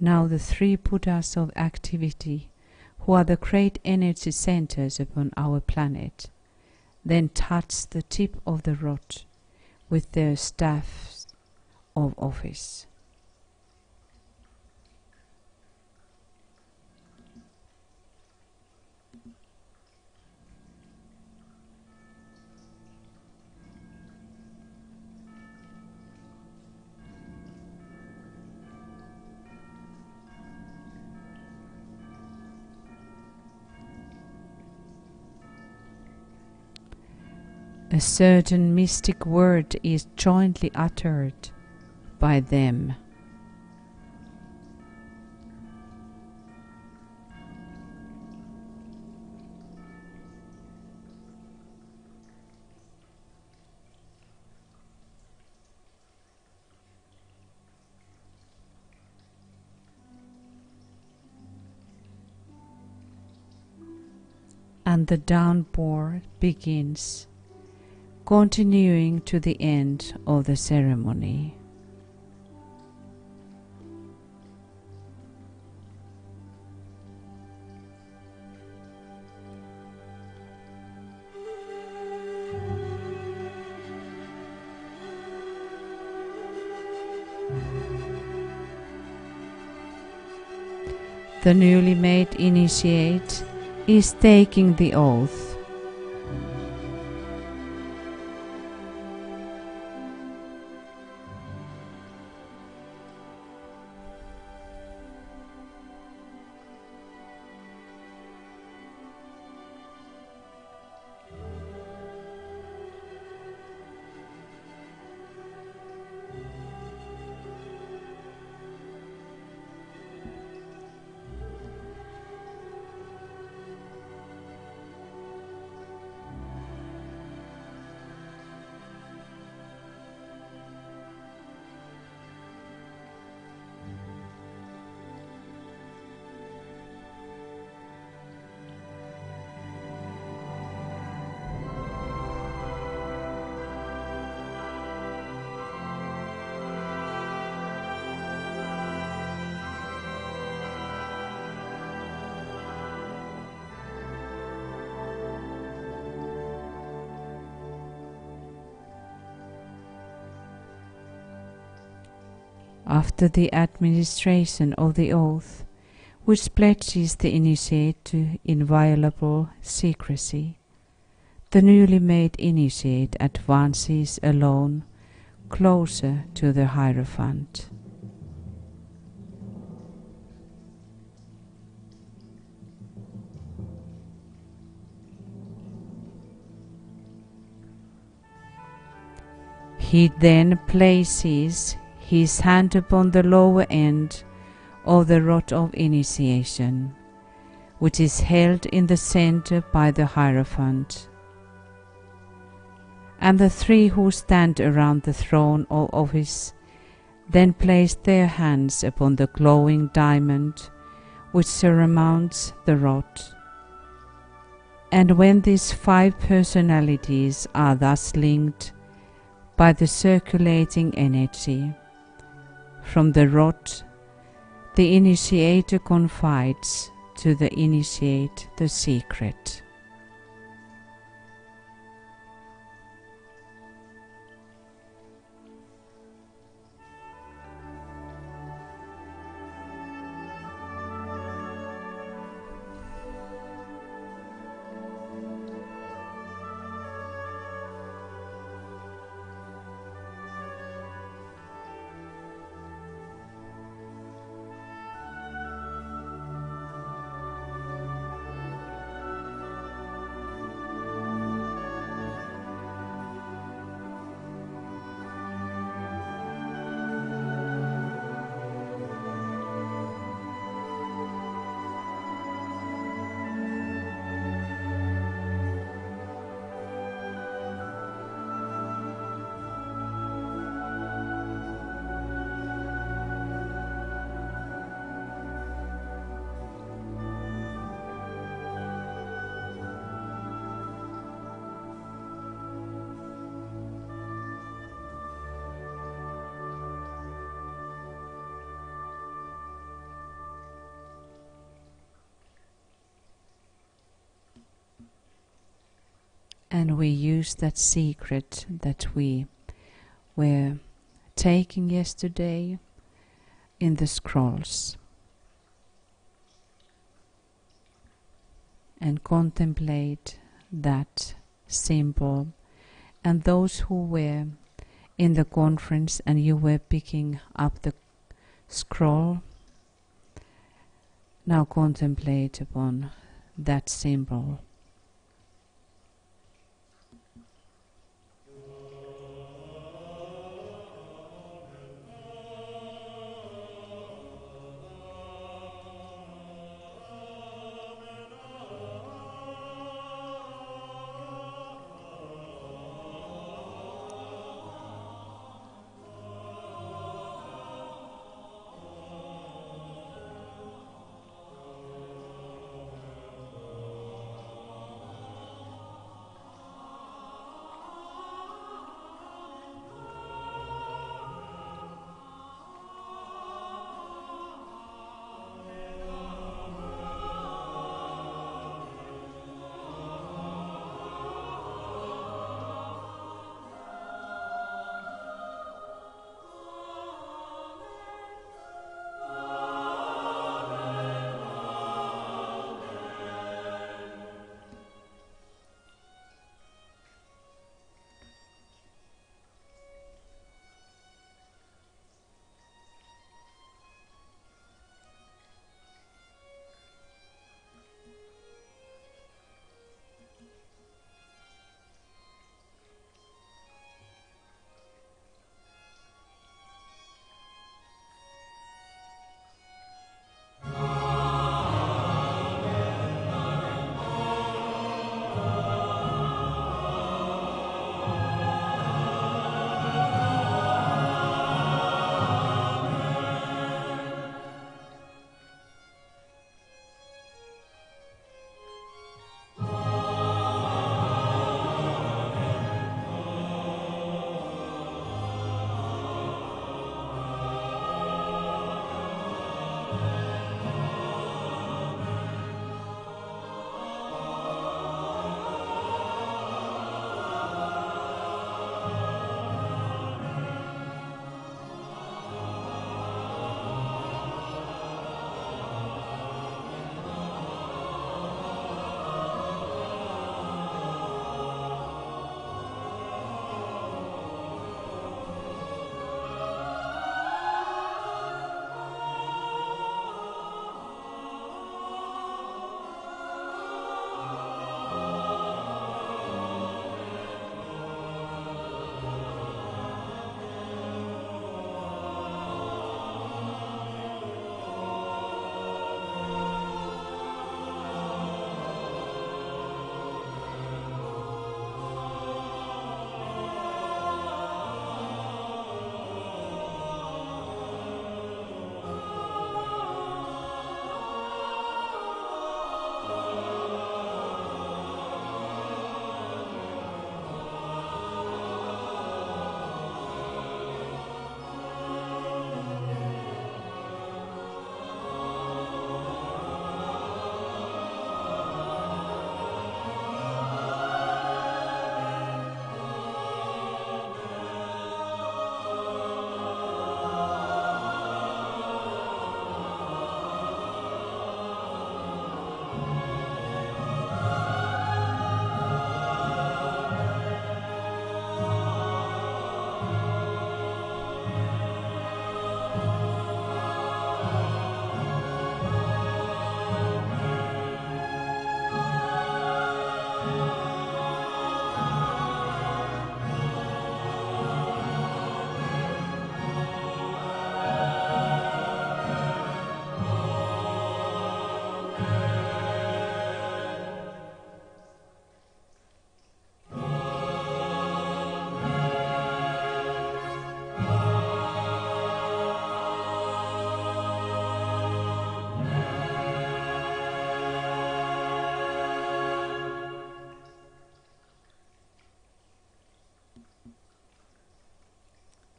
Now the three Buddhas of activity, who are the great energy centers upon our planet, then touch the tip of the rod with their staffs of office. A certain mystic word is jointly uttered by them. And the downpour begins, continuing to the end of the ceremony. The newly made initiate is taking the oath. After the administration of the oath, which pledges the initiate to inviolable secrecy, the newly made initiate advances alone closer to the Hierophant. He then places his hand upon the lower end of the rod of initiation, which is held in the center by the Hierophant. And the three who stand around the throne of office then place their hands upon the glowing diamond which surmounts the rod. And when these 5 personalities are thus linked by the circulating energy from the rod, the initiator confides to the initiate the secret. And we use that secret that we were taking yesterday in the scrolls and contemplate that symbol. And those who were in the conference and you were picking up the scroll, now contemplate upon that symbol.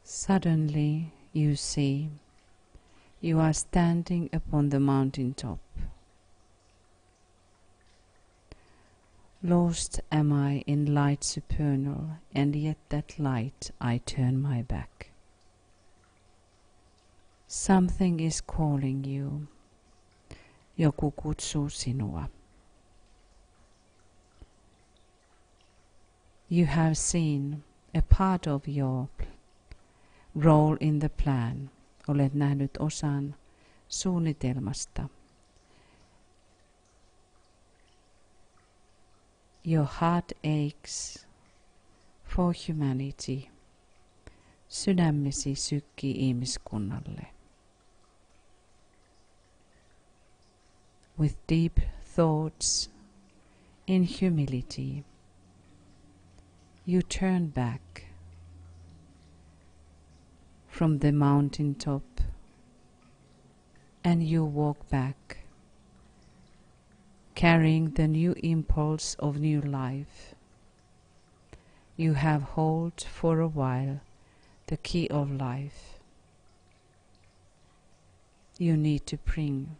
Suddenly you see you are standing upon the mountain top. Lost am I in light supernal, and yet that light I turn my back. Something is calling you. Joku kutsuu sinua. You have seen a part of your role in the plan. Olet nähnyt osan suunnitelmasta. Your heart aches for humanity. Sydämesi sykkii ihmiskunnalle. With deep thoughts in humility, you turn back from the mountain top and you walk back, carrying the new impulse of new life. You have held for a while the key of life. You need to bring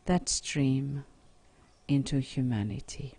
that stream into humanity.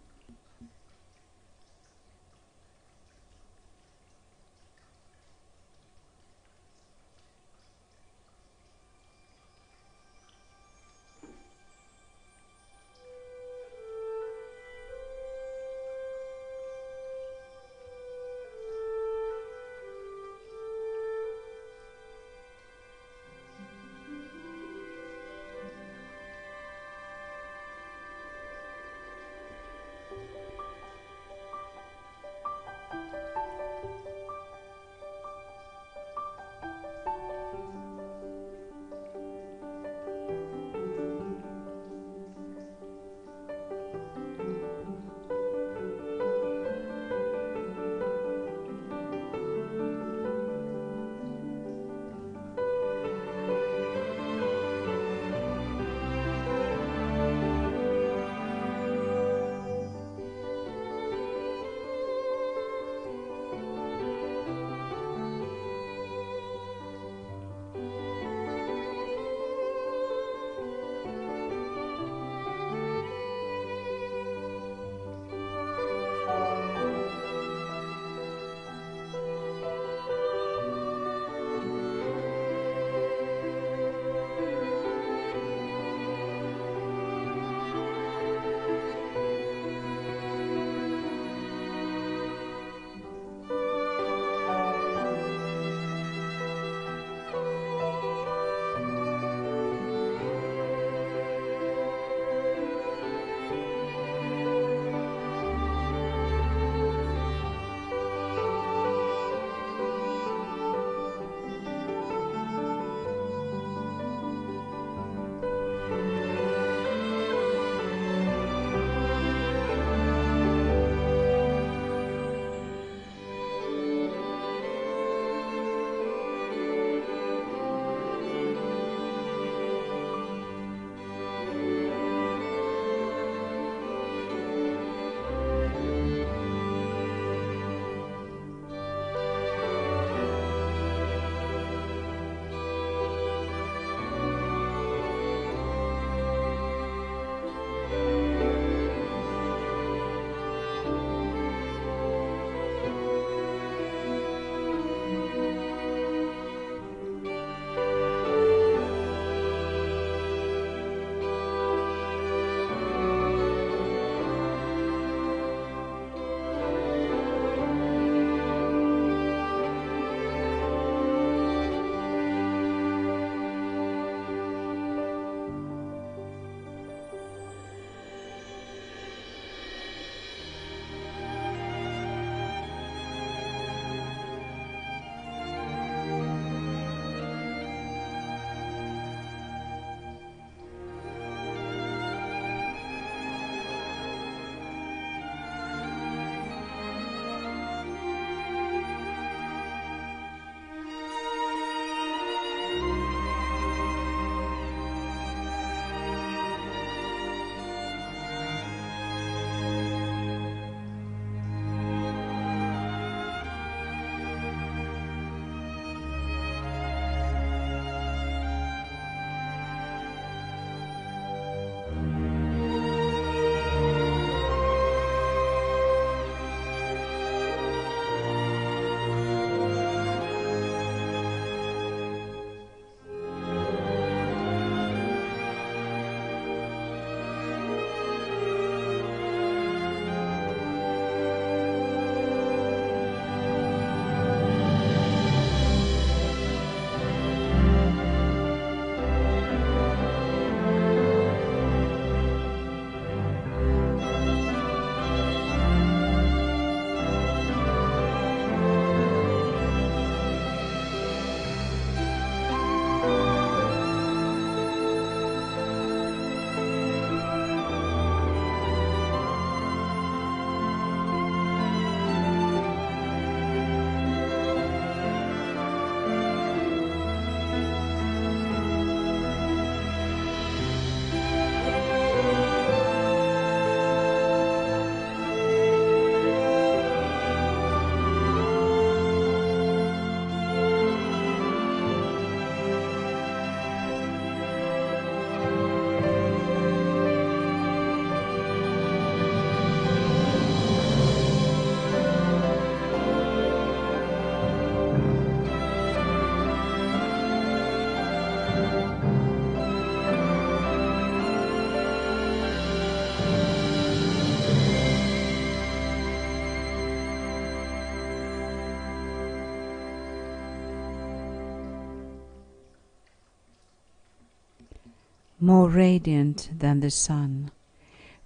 more radiant than the sun,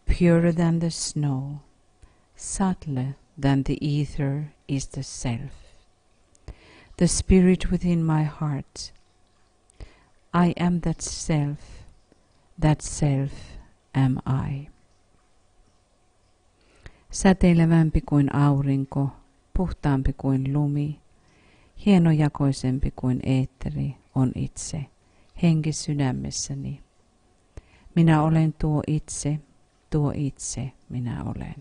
purer than the snow, subtler than the ether is the self, the spirit within my heart. I am that self am I. Säteilevämpi kuin aurinko, puhtaampi kuin lumi, hienojakoisempi kuin eetteri on itse, henki sydämessäni. Minä olen tuo itse minä olen.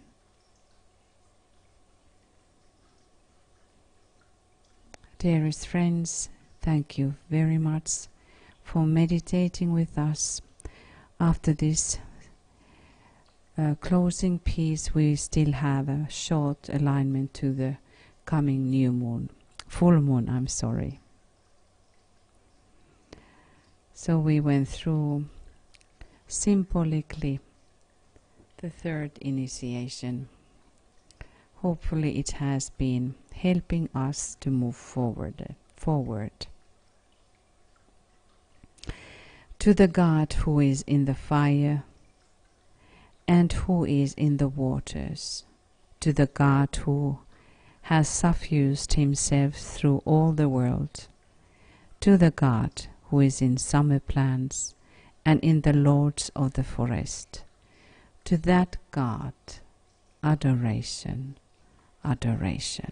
Dearest friends, thank you very much for meditating with us. After this closing piece, we still have a short alignment to the coming new moon, full moon, I'm sorry. So we went through symbolically the third initiation. Hopefully it has been helping us to move forward. To the God who is in the fire and who is in the waters, to the God who has suffused himself through all the world, to the God who is in summer plants and in the lords of the forest, to that God, adoration, adoration.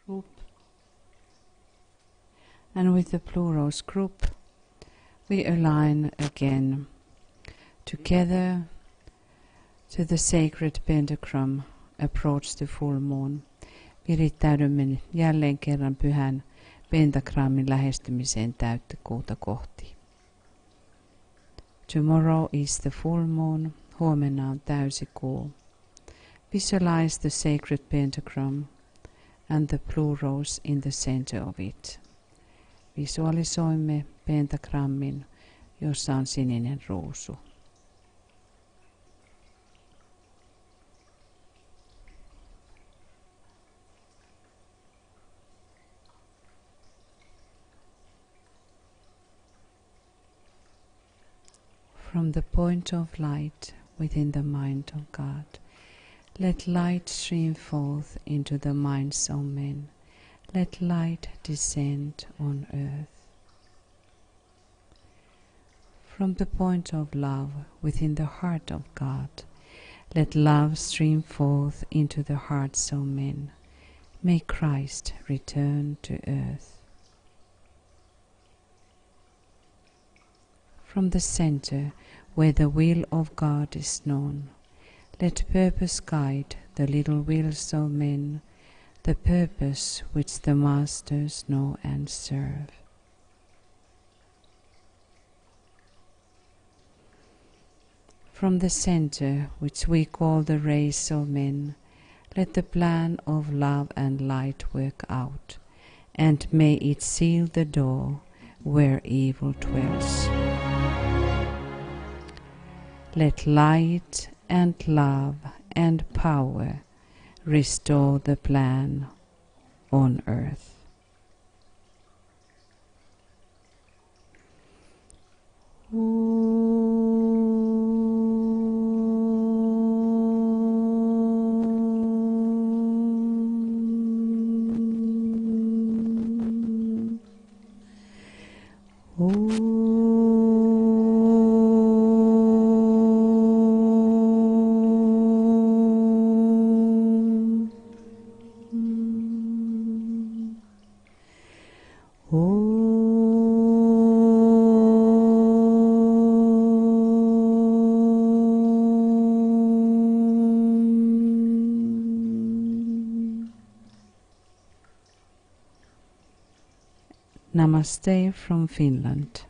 group. And with the Blue Rose group, we align again together to the sacred pentagram, approach the full moon. Virittäydymme jälleen kerran pyhän pentagrammin lähestymiseen täyttökuuta kohti. Tomorrow is the full moon. Huomenna on täysikuu. Visualize the sacred pentagram and the blue rose in the center of it. Visualisoimme pentagrammin, jossa on sininen ruusu. From the point of light within the mind of God, let light stream forth into the minds of men. Let light descend on earth. From the point of love within the heart of God, let love stream forth into the hearts of men. May Christ return to earth. From the center where the will of God is known, let purpose guide the little wills of men, the purpose which the masters know and serve. From the center which we call the race of men, let the plan of love and light work out, and may it seal the door where evil dwells. Let light and love and power restore the plan on earth. Namaste from Finland.